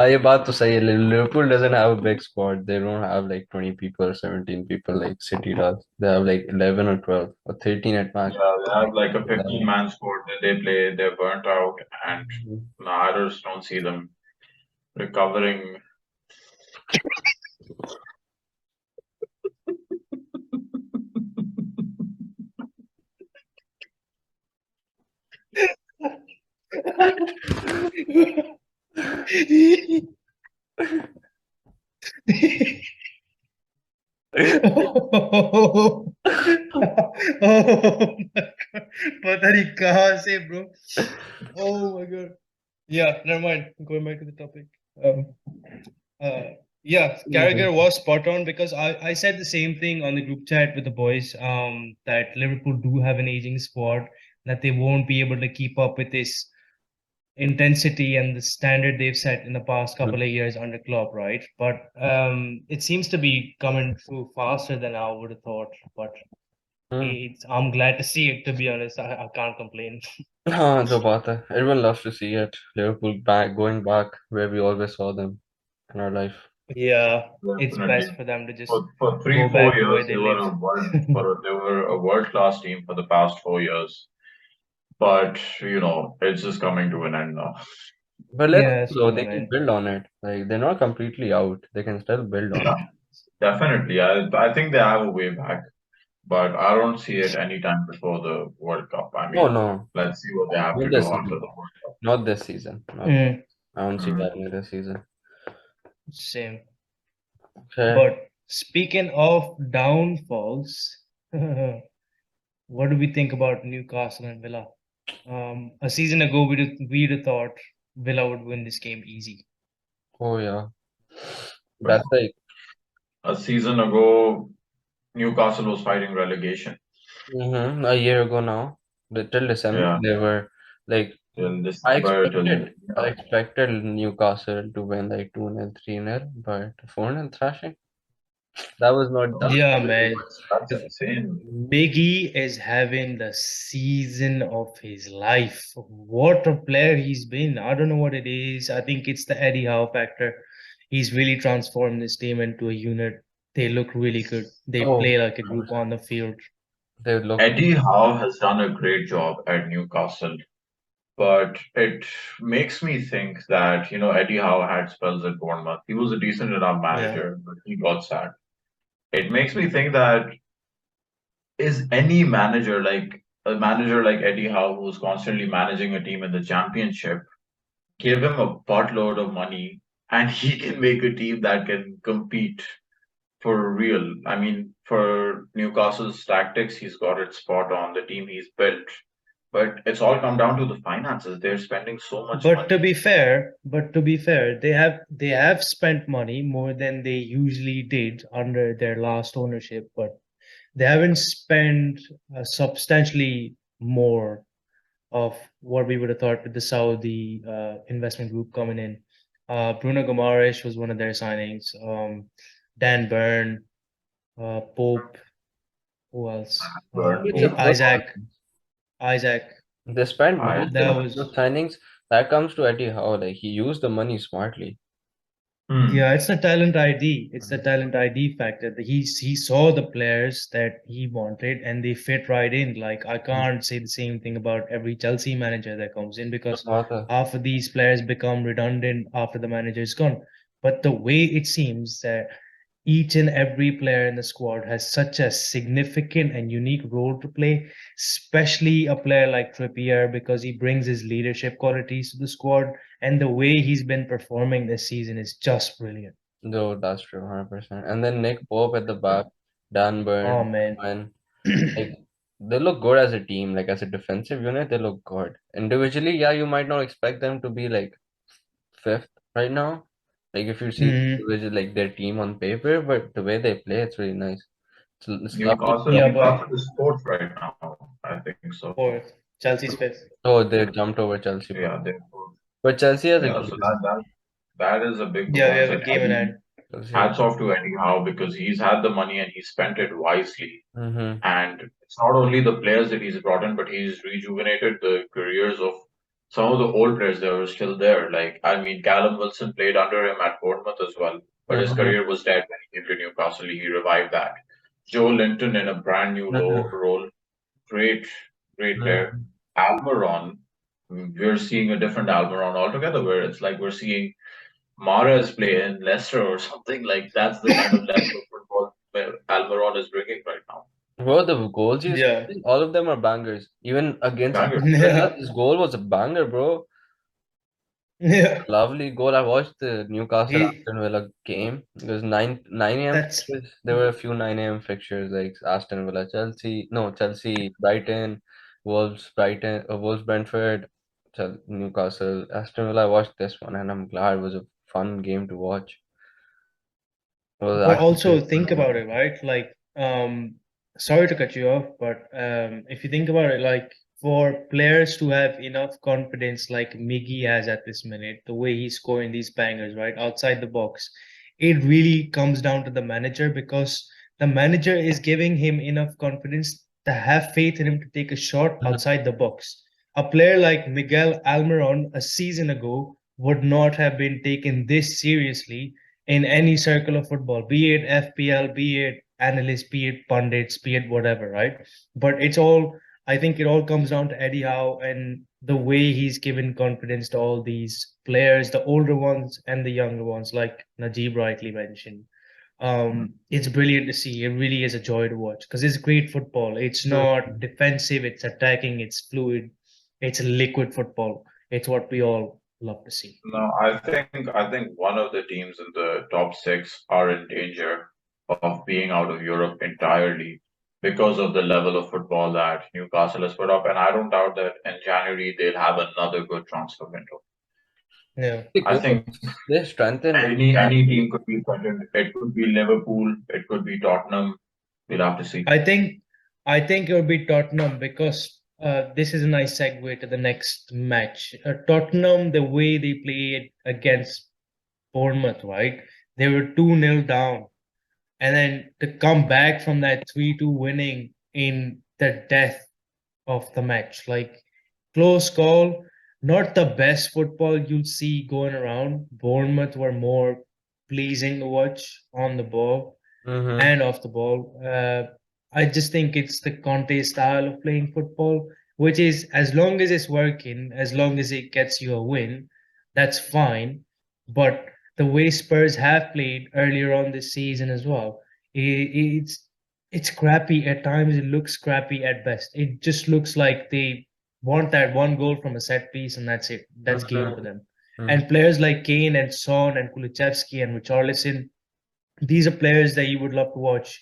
ये बात तो सही है Liverpool doesn't have a big squad. They don't have like 20 people or 17 people like City does. They have like 11 or 12 or 13 at max. Yeah, they have like a 15-man squad that they play. They're burnt out, and no, I just don't see them recovering. Oh, oh my God. पता नहीं कहाँ से, bro. Oh my God. Yeah, never mind. Going back to the topic. Um, yeah, Carragher was spot on because I said the same thing on the group chat with the boys. That Liverpool do have an aging squad, that they won't be able to keep up with this intensity and the standard they've set in the past couple of years under Klopp, right? But it seems to be coming through faster than I would have thought. But I'm glad to see it. To be honest, I can't complain. हाँ जो बात है everyone loves to see it Liverpool back going back where we always saw them in our life. Yeah, it's Definitely. best for them to just For three, go four back to where years, they live. they were a world-class team for the past 4 years. But it's just coming to an end now. But let's Yeah, so soon, they can man. build on it. Like they're not completely out. They can still build on Yeah, it. Definitely. I think they have a way back, but I don't see it anytime before the World Cup. I No, mean, no, let's see what they have not to this do after season. the World Cup. Not this season. Not. Mm, I don't see Hmm. that in this season. same. Okay. But speaking of downfalls, what do we think about Newcastle and Villa? A season ago, we'd have thought Villa would win this game easy. Oh yeah. But That's like a season ago, Newcastle was fighting relegation. a year ago now. Till December Yeah, they were like till I December, till expected I expected Newcastle to win like 2-0, 3-0, but 4-0 thrashing. That was not oh, done. Yeah, man. that's insane. Miggy is having the season of his life. What a player he's been. I don't know what it is. I think it's the Eddie Howe factor. He's really transformed this team into a unit. They look really good. They Oh, play like a group on the field. they look. Eddie Howe has done a great job at Newcastle, but it makes me think that, Eddie Howe had spells at Bournemouth. He was a decent enough Yeah. manager, but he got sacked. It makes me think that is any manager like a manager like Eddie Howe, who's constantly managing a team in the championship, give him a buttload of money and he can make a team that can compete for real. I mean, for Newcastle's tactics, he's got it spot on, the team he's built. But it's all come down to the finances. They're spending so much money. But to be fair, they have spent money more than they usually did under their last ownership, but they haven't spent substantially more of what we would have thought with the Saudi investment group coming in. Bruno Guimaraes was one of their signings. Dan Burn, Pope, who else? Burn It's a Pope, good Isaac. Isaac. They spent I most That of was the signings. That comes to Eddie Howe. Like he used the money smartly. hmm, Yeah, it's the talent ID. It's the talent ID factor. He saw the players that he wanted and they fit right in. Like I can't say the same thing about every Chelsea manager that comes in because Mata. half of these players become redundant after the manager is gone. But the way it seems that each and every player in the squad has such a significant and unique role to play, especially a player like Trippier because he brings his leadership qualities to the squad, and the way he's been performing this season is just brilliant. No, that's true, 100%. And then Nick Pope at the back, Dan Oh Burn, man. and like they look good as a team. Like as a defensive unit, they look good. Individually, yeah, you might not expect them to be like fifth right now. Like if you see Mhm. individual like their team on paper, but the way they play, it's really nice. It's lovely to Newcastle, Yeah, watch. but Newcastle is fourth right now. I think so. fourth. Chelsea's fifth. Oh, they jumped over Chelsea, Yeah, they're fourth. but Chelsea has a Yeah, game. so that is a big Yeah, we performance. have a And game in hand. Chelsea has. hats off to Eddie Howe because he's had the money and he spent it wisely. Mm-hmm. And it's not only the players that he's brought in, but he's rejuvenated the careers of some of the old players that were still there. Like, I mean, Callum Wilson played under him at Bournemouth as well, but his Mm-hmm. career was dead when he came to Newcastle. He revived that. Joe Linton in a brand new role, great, great player. Mm-hmm. Almiron, we're seeing a different Almiron altogether, where it's like we're seeing Mahrez play in Leicester or something like that's the kind of level of football where Almiron is bringing right now. Bro, the goals he's Yeah. scoring, all of them are bangers. Even against Banger. Aston Villa, Yeah. this goal was a banger, bro. Yeah. Lovely goal. I watched the Newcastle He Aston Villa game. It was 9 a.m. that's fixtures. There were a few 9 a.m. fixtures like Aston Villa, Chelsea, no, Chelsea, Brighton, Wolves, Brentford, Newcastle, Aston Villa. I watched this one and I'm glad it was a fun game to watch. It was But actually also pretty think about it, right? Like, sorry to cut you off, but if you think about it, like for players to have enough confidence like Miggy has at this minute, the way he's scoring these bangers, right, outside the box, it really comes down to the manager because the manager is giving him enough confidence to have faith in him to take a shot good. outside the box. A player like Miguel Almiron a season ago would not have been taken this seriously in any circle of football, be it FPL, be it analysts, be it pundits, be it whatever, right? But I think it all comes down to Eddie Howe and the way he's given confidence to all these players, the older ones and the younger ones, like Najib rightly mentioned. It's brilliant to see. It really is a joy to watch because it's great football. It's not defensive, it's attacking, it's fluid, it's liquid football. It's what we all love to see. No, I think one of the teams in the top six are in danger of being out of Europe entirely because of the level of football that Newcastle has put up, and I don't doubt that in January they'll have another good transfer window. Yeah. They I could. think They strengthened. any team could be threatened. It could be Liverpool, it could be Tottenham. We'll have to see. I think it would be Tottenham because this is a nice segue to the next match. Tottenham, the way they played against Bournemouth, right? They were 2-0 down. And then to come back from that 3-2 winning in the death of the match. Like close call, not the best football you'd see going around. Bournemouth were more pleasing to watch on the ball Mm-hmm. and off the ball. I just think it's the Conte style of playing football, which is as long as it's working, as long as it gets you a win, that's fine. But the way Spurs have played earlier on this season as well, it's scrappy at times. It looks scrappy at best. It just looks like they want that one goal from a set piece, and that's it. That's game for them. Mm-hmm. And players like Kane and Son and Kulusevski and Richarlison, these are players that you would love to watch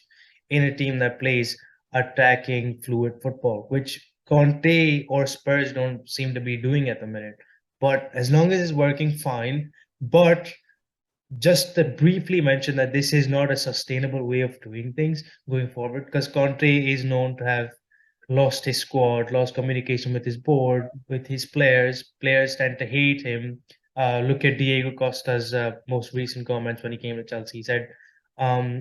in a team that plays attacking, fluid football, which Conte or Spurs don't seem to be doing at the minute. But as long as it's working, fine. But just to briefly mention that this is not a sustainable way of doing things going forward because Conte is known to have lost his squad, lost communication with his board, with his players. Players tend to hate him. Look at Diego Costa's most recent comments when he came to Chelsea. He said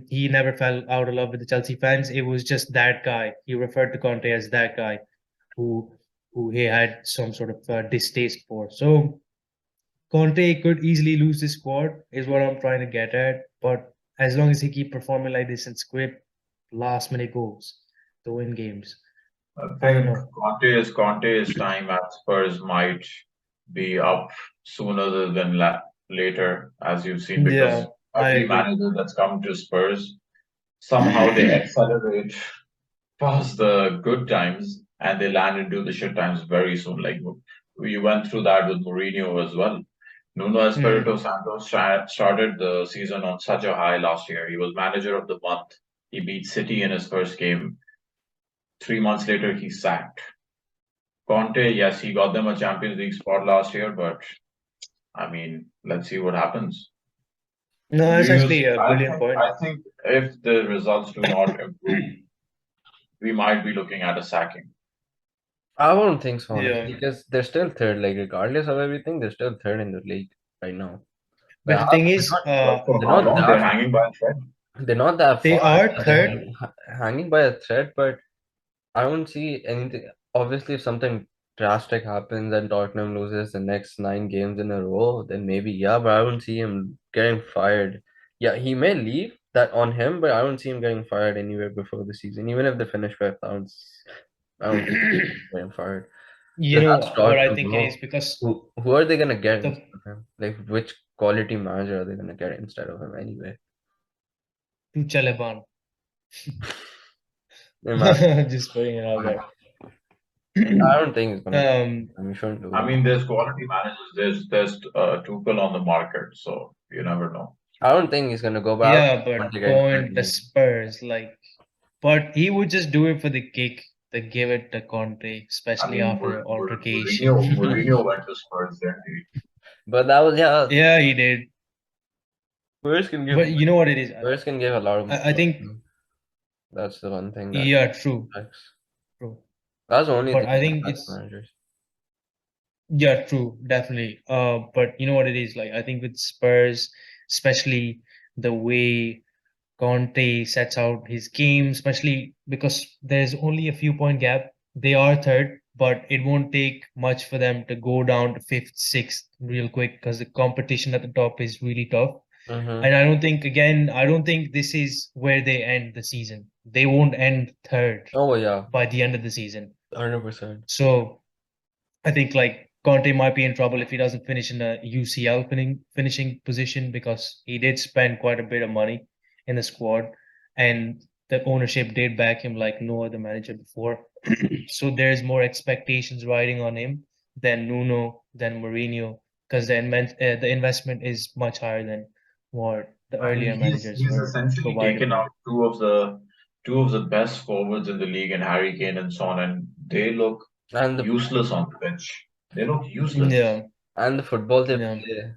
he never fell out of love with the Chelsea fans. It was just that guy. He referred to Conte as that guy who who he had some sort of distaste for. So Conte could easily lose this squad, is what I'm trying to get at. But as long as he keep performing like this and script last minute goals to win games, I I don't think know. Conte's time at Spurs might be up sooner than later, as you've seen, Yeah, because I every agree. manager that's come to Spurs somehow they accelerate past the good times and they land into the shit times very soon. Like we went through that with Mourinho as well. Nuno Espirito Hmm. Santos started the season on such a high last year. He was manager of the month. He beat City in his first game. 3 months later, he's sacked. Conte, yes, he got them a Champions League spot last year, but I mean, let's see what happens. No, Do that's you? actually a I brilliant think point. I think if the results do not improve, we might be looking at a sacking. I won't think so, honestly, Yeah, because they're still third. Like regardless of everything, they're still third in the league right now. They but are the thing they're is, not But for they're how not long? They're that hanging by a thread. they're not that they far. are They're third. hanging by a thread, but I don't see anything. Obviously, if something drastic happens and Tottenham loses the next 9 games in a row, then maybe yeah. But I don't see him getting fired. Yeah, he may leave that on him, but I don't see him getting fired anywhere before the season. Even if they finish fifth, I don't see him getting fired. You Just know ask what I Tottenham, think it is bro. because Who are they gonna get the instead of him? Like which quality manager are they gonna get instead of him anyway? Tuchel. Imagine. Just putting it out there. I don't think he's gonna. um, I mean, shouldn't do I that. mean, there's quality managers. There's Tuchel on the market, so you never know. I don't think he's gonna go, but I don't yeah, want to but get fired going the anyway. Spurs, like, but he would just do it for the kick to give it to Conte, I especially mean, after the altercation. Mourinho went to Spurs, didn't he? But that was yeah. Yeah, he did. Spurs can give But you know what it is? Spurs can give a lot of. I think, That's the one thing that yeah, true, affects. true. That's the only But thing I that think affects it's, managers. yeah, true, definitely. But you know what it is? Like, I think with Spurs, especially the way Conte sets out his game, especially because there's only a few point gap. They are third, but it won't take much for them to go down to fifth, sixth real quick because the competition at the top is really tough. Mm-hmm. And I don't think this is where they end the season. They won't end third Oh yeah, by the end of the season. 100%. So I think like Conte might be in trouble if he doesn't finish in a UCL finishing position because he did spend quite a bit of money in the squad, and the ownership did back him like no other manager before. So there's more expectations riding on him than Nuno, than Mourinho, because the investment is much higher than what the I mean, earlier managers he's were essentially providing taken him. out two of the best forwards in the league in Harry Kane and Son, and they look And the useless on the pitch. They look useless. Yeah, and the football they yeah. play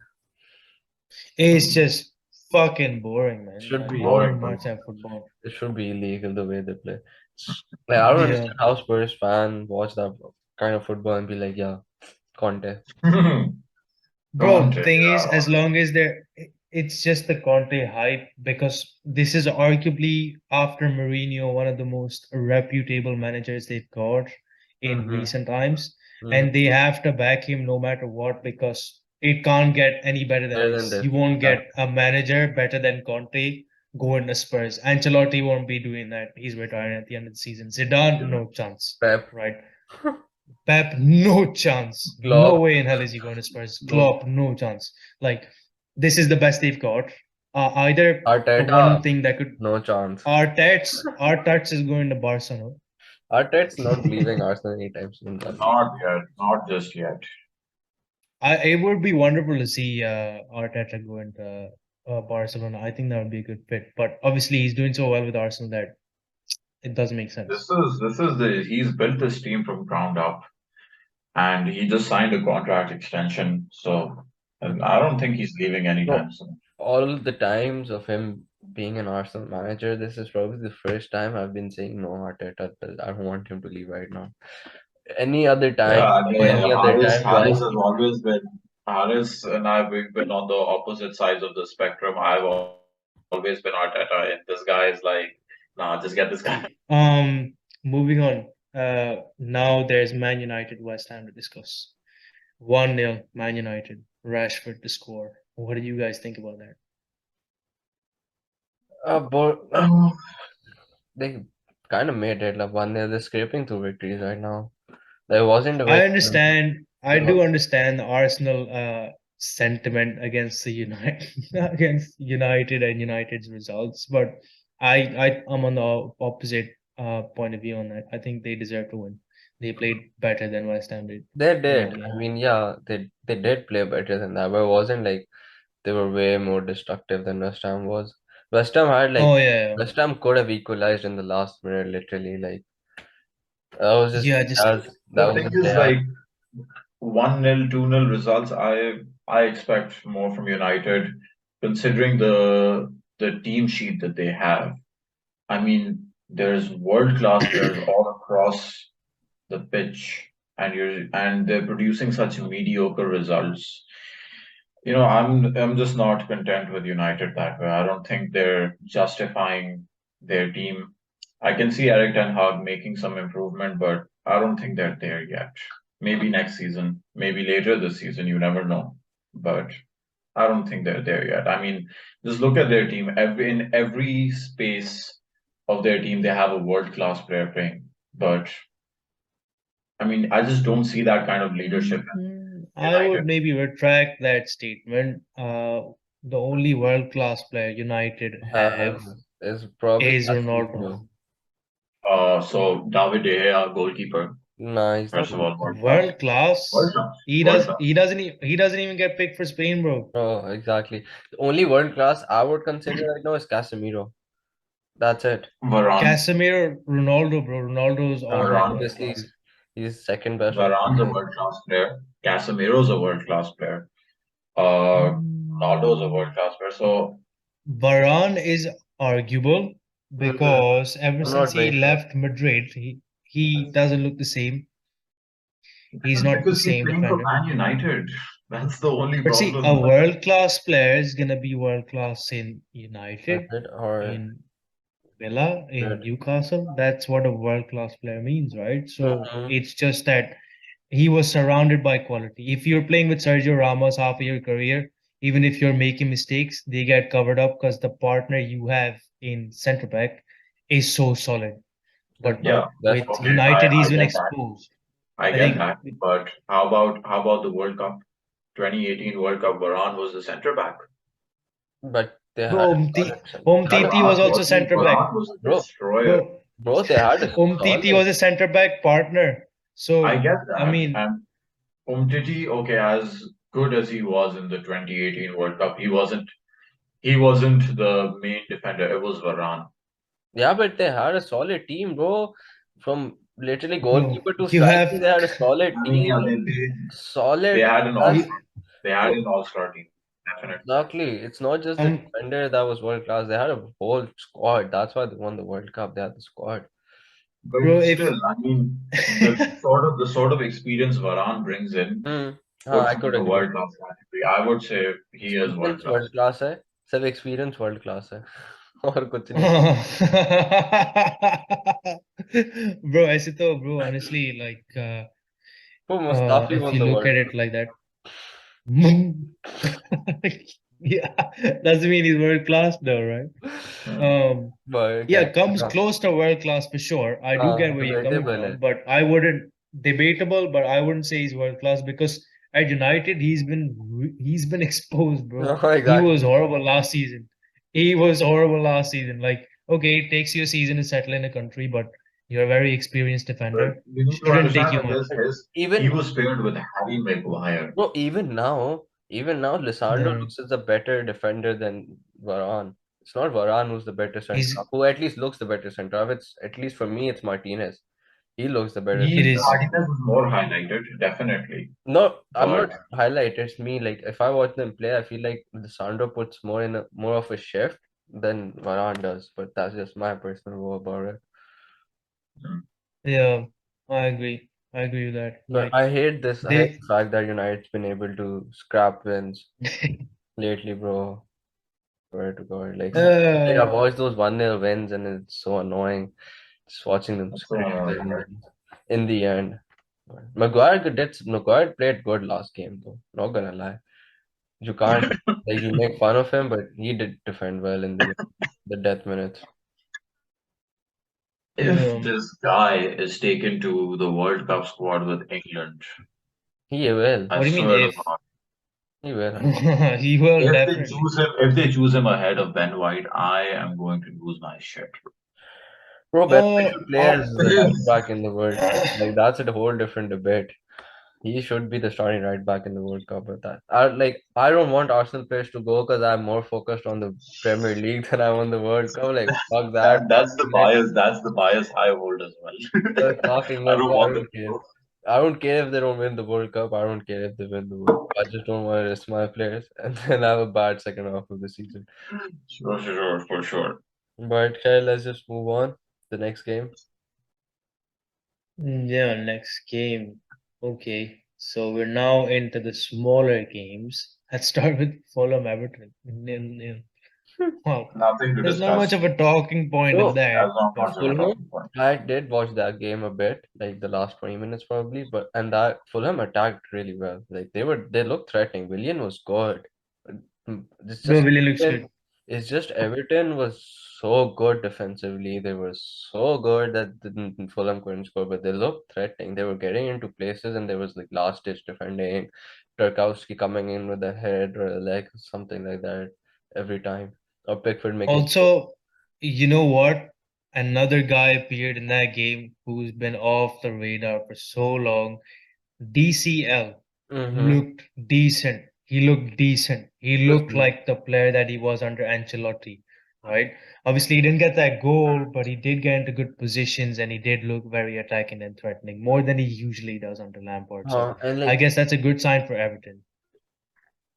It's just fucking boring, man. should Like, be how do you Boring not football. have football? it should be illegal the way they play. Like I don't Yeah. understand how Spurs fan watch that kind of football and be like, yeah, Conte. Bro, the Conte, thing is, yeah. as long as it's just the Conte hype because this is arguably after Mourinho, one of the most reputable managers they've got in Mm-hmm. recent times, Mm-hmm. and they have to back him no matter what because it can't get any better than Better than this. this. You won't Yeah. get a manager better than Conte going to Spurs. Ancelotti won't be doing that. He's retiring at the end of the season. Zidane, no chance, Pep, right? Pep, no chance. No Klopp, way in hell is he going to Spurs. no. Klopp, no chance. Like, this is the best they've got. Either the one Arteta, thing that could no chance. Artets is going to Barcelona. Arteta's not leaving Arsenal anytime soon. Not yet, not just yet. It would be wonderful to see Arteta go into Barcelona. I think that would be a good fit. But obviously, he's doing so well with Arsenal that it doesn't make sense. He's built this team from ground up, and he just signed a contract extension. So I don't think he's leaving No, anytime soon. all the times of him being an Arsenal manager, this is probably the first time I've been saying no, Arteta. I don't want him to leave right now. Any other time, Yeah, I mean, Yeah. any other time, do I Harris has see? always been Harris and we've been on the opposite sides of the spectrum. I've always been Arteta, and this guy is like, nah, just get this guy. Moving on. Now there's Man United West Ham to discuss. 1-0 Man United. Rashford to score. What do you guys think about that? But Um, they kind of made it like 1-0. They're scraping through victories right now. There wasn't a very I do understand the Arsenal sentiment against the United against United and United's results, but I'm on the opposite point of view on that. I think they deserve to win. They played better than West Ham did they in that did. I game. mean, yeah, they did play better than that, but it wasn't like they were way more destructive than West Ham was. West Ham had like Oh yeah, West Ham could have equalized in the last minute, literally. Like that was just yeah. Just that the was thing what they is, had. like 1-0, 2-0 results. I expect more from United, considering the team sheet that they have. I mean, there's world class players all across the pitch, and they're producing such mediocre results. I'm just not content with United that way. I don't think they're justifying their team. I can see Eric Ten Hag making some improvement, but I don't think they're there yet. Maybe next season, maybe later this season, you never know. But I don't think they're there yet. I mean, just look at their team. In every space of their team, they have a world class player playing. But I mean, I just don't see that kind of leadership in I would United. maybe retract that statement. The only world-class player United Have have is probably is Ronaldo. Casemiro. So David De Gea, goalkeeper, Nah, he's not first of all, world class. World class. World class. He World does. class. He doesn't even get picked for Spain, bro. oh exactly. The only world class I would consider right now is Casemiro. That's it. Varane. Casemiro, Ronaldo, bro. Ronaldo is all round Varane. world Obviously, class. he's second best on Varane's a the world class player. Casemiro's a world class player. Uh, Ronaldo's a world class player. So Varane is arguable Mhm. because ever I'm since not he very sure. left Madrid, he doesn't look the same. He's not the because he's same playing for defender. Man United. That's the only But see, a problem. world class player is gonna be world class in United, Madrid or in Villa, in Madrid. Newcastle. That's what a world class player means, right? So Mhm. it's just that he was surrounded by quality. If you're playing with Sergio Ramos half of your career, even if you're making mistakes, they get covered up because the partner you have in centre back is so solid. But Yeah, That's with okay, United, I he's been get that. exposed. I I get think that. But how about the World Cup? 2018 World Cup, Varane was the center back. but They had Bro, a solid Umtiti was also center back. Varane was a bro, destroyer. Bro, bro. They had a Umtiti solid. was a center back partner. I So, get I that. mean, And Umtiti, okay, as good as he was in the 2018 World Cup, he wasn't the main defender. It was Varane. Yeah, but they had a solid team, bro. From literally bro, goalkeeper to you striking, have they had a solid I mean, team. yeah, Like, they solid. had an all That's you, star. They had bro, an all-star team, definitely. exactly. It's not just the um, defender that was world class. They had a whole squad. That's why they won the World Cup. They had the squad. But bro, still, if I mean, the sort of experience Varane brings in Hmm. हाँ, puts I him could in a agree. world class category. I would say he is world experience class. World class है सब experience world class है और कुछ नहीं bro, ऐसे तो, bro, honestly, like, वो Mustafi if won you the look world at it like that, yeah, doesn't mean he's world class though, right? Hmm. Um, but yeah, क्या comes close to world class for sure. I do get हाँ where you're coming debatable है from, but I wouldn't debatable, but I wouldn't say he's world class because at United he's been exposed, bro. हाँ He was exactly horrible last season. He was horrible last season. Like, okay, it takes you a season to settle in a country, but you're a very experienced But defender. you need to Shouldn't take understand you that much. he even was paired with Harry Maguire. bro even now Lisandro Yeah, looks as a better defender than Varane. It's not Varane who's the better center half, he's who at least looks the better center half. It's at least for me it's Martinez. He looks the better it center is. half. Martinez was more highlighted, definitely. No, I'm But not highlight. It's me. Like if I watch them play, I feel like the Sandro puts more of a shift than Varane does. But that's just my personal view about it. mm, Yeah, I agree. I agree with that. But Like I hate this. I hate they, the fact that United's been able to scrap wins lately, bro. Swear to God, like uh, I've watched those 1-0 wins, and it's so annoying just watching them that's scrape the annoying. wins in the end. Maguire played good last game though. Not gonna lie. You can't like you make fun of him, but he did defend well in the death minutes. If yeah. this guy is taken to the World Cup squad with England, He will. I What do you mean swear to if? God, He will. He will if they definitely. choose him, if they choose him ahead of Ben White, I am going to lose my shit. Bro, Ben White Uh, should play uh, as the right back in the World Cup. Like that's a whole different debate. He should be the starting right back in the World Cup with that. I don't want Arsenal players to go because I'm more focused on the Premier League than I'm on the World Cup. Like fuck that. That Fuck that's the England. bias. That's the bias I hold as well. Fuck I England, don't bro. I want them don't to care. go. I don't care if they don't win the World Cup. I don't care if they win the World Cup. I just don't want to risk my players and then have a bad second half of the season. Sure, for sure. But okay, let's just move on. The next game. yeah, next game. Okay, so we're now into the smaller games. Let's start with Fulham Everton. Nil. Wow, Nothing to there's not much discuss. of a talking point in Bro, that, That's not but much of a Fulham, talking point. I did watch that game a bit, like the last 20 minutes probably, but and that Fulham attacked really well. Like they looked threatening. Willian was good. It's bro, just Willian looks Everton, good. it's just Everton was so good defensively. They were so good that Fulham couldn't score, but they looked threatening. They were getting into places and there was like last ditch defending. Tarkowski coming in with a head or a leg, something like that every time. Or Pickford making Also, you know what? Another guy appeared in that game who's been off the radar for so long. DCL mm-hmm. looked decent. He looked decent. He looked like the player that he was under Ancelotti, right? Obviously, he didn't get that goal, but he did get into good positions and he did look very attacking and threatening, more than he usually does under Lampard. So And I like guess that's a good sign for Everton.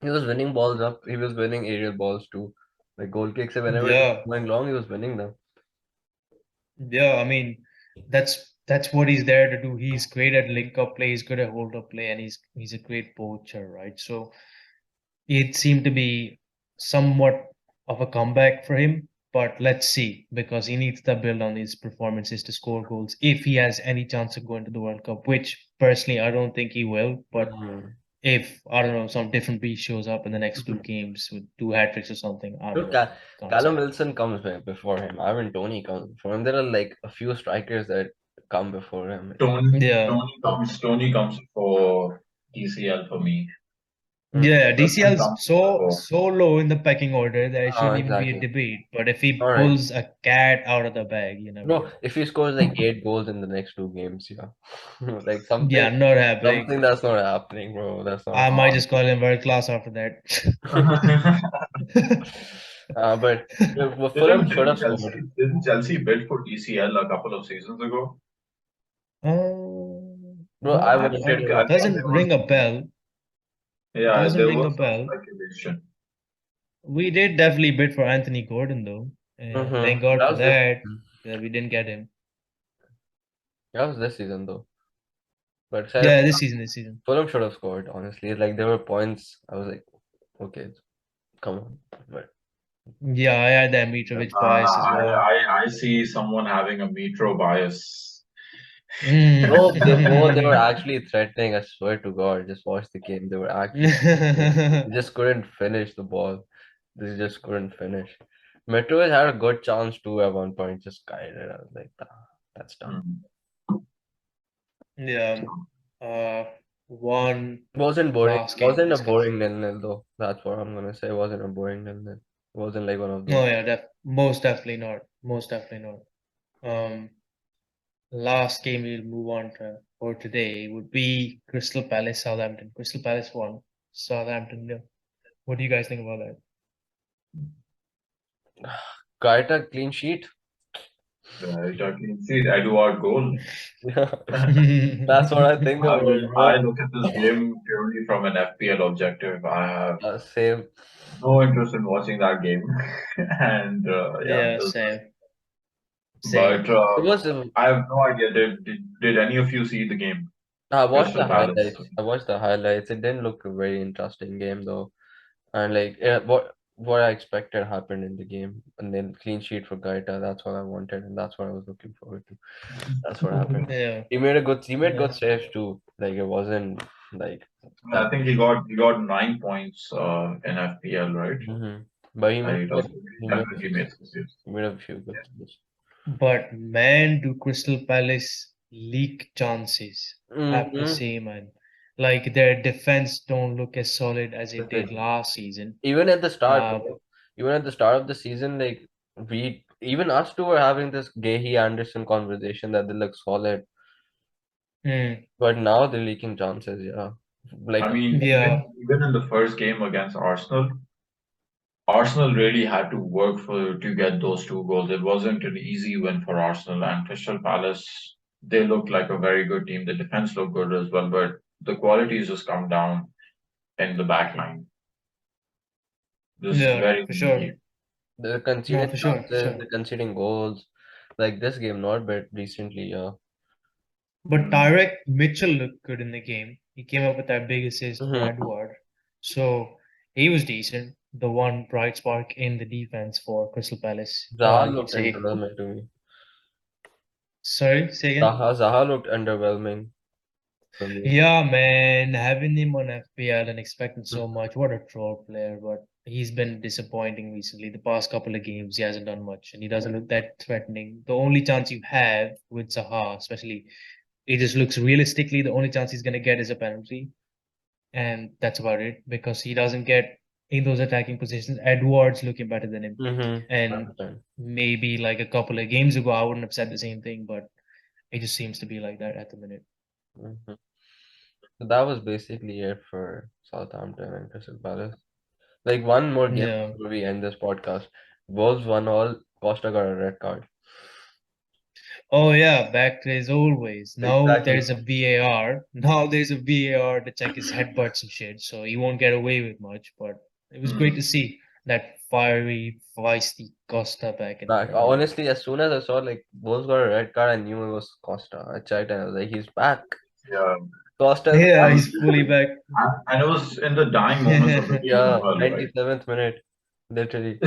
he was winning balls up. He was winning aerial balls too. Like goal kicks, whenever it was Yeah, going long, he was winning them. yeah. I mean, that's what he's there to do. He's great at link up play. He's good at hold up play, and he's a great poacher, right? So it seemed to be somewhat of a comeback for him, but let's see because he needs to build on his performances to score goals if he has any chance of going to the World Cup, which personally I don't think he will. But Mm. if I don't know, some different beast shows up in the next two games with two hat tricks or something, I don't Look, know. Can't Callum say. Wilson comes before him. Ivan Tony comes before him. There are like a few strikers that come before him. Tony Yeah, Tony comes for TCL for me. Yeah, Doesn't DCL's come to the fore. so low in the pecking order that it shouldn't even be a Exactly. debate. But if he All right. pulls a cat out of the bag, you never No, know. if he scores like 8 goals in the next 2 games, yeah, like Yeah, not happening. something that's not happening, bro. That's not I might Uh, just call him world class after that. But Fulham should have scored. Didn't Chelsea bid for DCL a couple of seasons ago? Bro, I I wanted think him. I think Doesn't there was ring a bell. yeah, Doesn't there ring a was some bell. speculation. We did definitely bid for Anthony Gordon though. Thank God That for was this. that. That we didn't get him. That was this season though. But Yeah, this season. Fulham should have scored. Honestly, like there were points. I was like, okay, come on. But Yeah, I had the Mitrovic bias as well. I see someone having a Metro bias. bro, they were actually threatening. I swear to God, just watch the game. They were actually threatening. They just couldn't finish the ball. They just couldn't finish. Metroid had a good chance too at one point, just guided. I was like, that's done. Hmm. Yeah. Uh, one Wasn't boring. last game to Wasn't a discuss. boring nil-nil though. That's what I'm gonna say. Wasn't a boring nil-nil. Wasn't like one of those. Oh yeah, most definitely not. Most definitely not. Last game we'll move on to for today would be Crystal Palace Southampton. Crystal Palace won. Southampton nil. What do you guys think about that? Gaeta clean sheet. Exactly. See, Eduard goal. Yeah, that's what I think about it, I bro. look at this game purely from an FPL objective. I have Same. no interest in watching that game, and yeah, Yeah, just same. Same. but It was. I have no idea. Did any of you see the game? I watched the Crystal Palace. highlights. I watched the highlights. It didn't look a very interesting game though. And like what I expected happened in the game. And then clean sheet for Gaeta. That's what I wanted, and that's what I was looking forward to. That's what happened. Yeah. He made Yeah. good saves too. Like it wasn't like I that. think he got 9 points in FPL, right? hmm But He does. he He made definitely made some saves. he made a few good saves. But man, do Crystal Palace leak chances. Have to Mm-hmm. say, man. Like their defense don't look as solid as it did Listen, last season. even at the start, Uh, bro, even at the start of the season, like even us two were having this Gahey Anderson conversation that they look solid, hmm, but now they're leaking chances. Yeah, I like mean, yeah, even in the first game against Arsenal, Arsenal really had to work for to get those 2 goals. It wasn't an easy win for Arsenal and Crystal Palace. They looked like a very good team. The defense looked good as well, but the quality has just come down in the back line. This is yeah, very for sure. leaky. they're No, conceding for sure, for chances, sure. they're conceding goals. Like this game, not but recently. Yeah. But Mm. Tyrek Mitchell looked good in the game. He came up with that big assist for Mm-hmm. Edward. So he was decent. The one bright spark in the defense for Crystal Palace, Zaha you could looked say. underwhelming to me. Sorry, say again. Zaha looked underwhelming for me. Yeah, man, having him on FPL and expecting so much. What a troll player, but he's been disappointing recently. The past couple of games, he hasn't done much, and he doesn't look that threatening. The only chance you have with Zaha, especially, it just looks realistically the only chance he's gonna get is a penalty, and that's about it because he doesn't get in those attacking positions. Edwards looking better than him, Mm-hmm. and maybe like a couple of games ago, I wouldn't have said the same thing, but it just seems to be like that at the minute. Mm-hmm. So that was basically it for Southampton and Crystal Palace. Like one more game Yeah. before we end this podcast. Wolves 1-1. Costa got a red card. Oh yeah, back to his old ways. Now Exactly. there's a VAR. Now there's a VAR to check his headbutts and shit, so he won't get away with much. But it was great Mm. to see that fiery, feisty Costa back in the Back. Premier League. Honestly, as soon as I saw like Wolves got a red card, I knew it was Costa. I checked and I was like, he's back. Yeah, Costa's Yeah, back. and, he's fully back. and it was in the dying moments of the game as Yeah, well, right? 97th minute. Literally.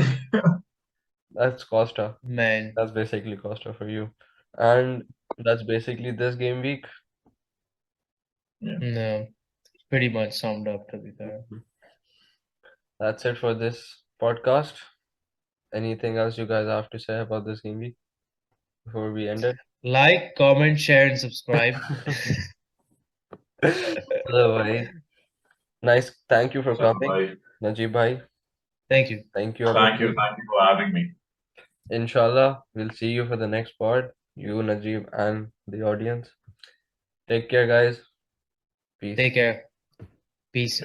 That's Costa. Man, That's basically Costa for you. And that's basically this game week. Yeah. no, pretty much summed up to be fair. Mhm. That's it for this podcast. Anything else you guys have to say about this game week before we end it? Like, comment, share, and subscribe. Otherwise, Nice. Thank you for So, coming, Najib bhai. Thank you. Thank you, thank you. everyone. Thank you for having me. Inshallah, we'll see you for the next pod. You, Najib, and the audience. Take care, guys. Peace. Take care. Peace.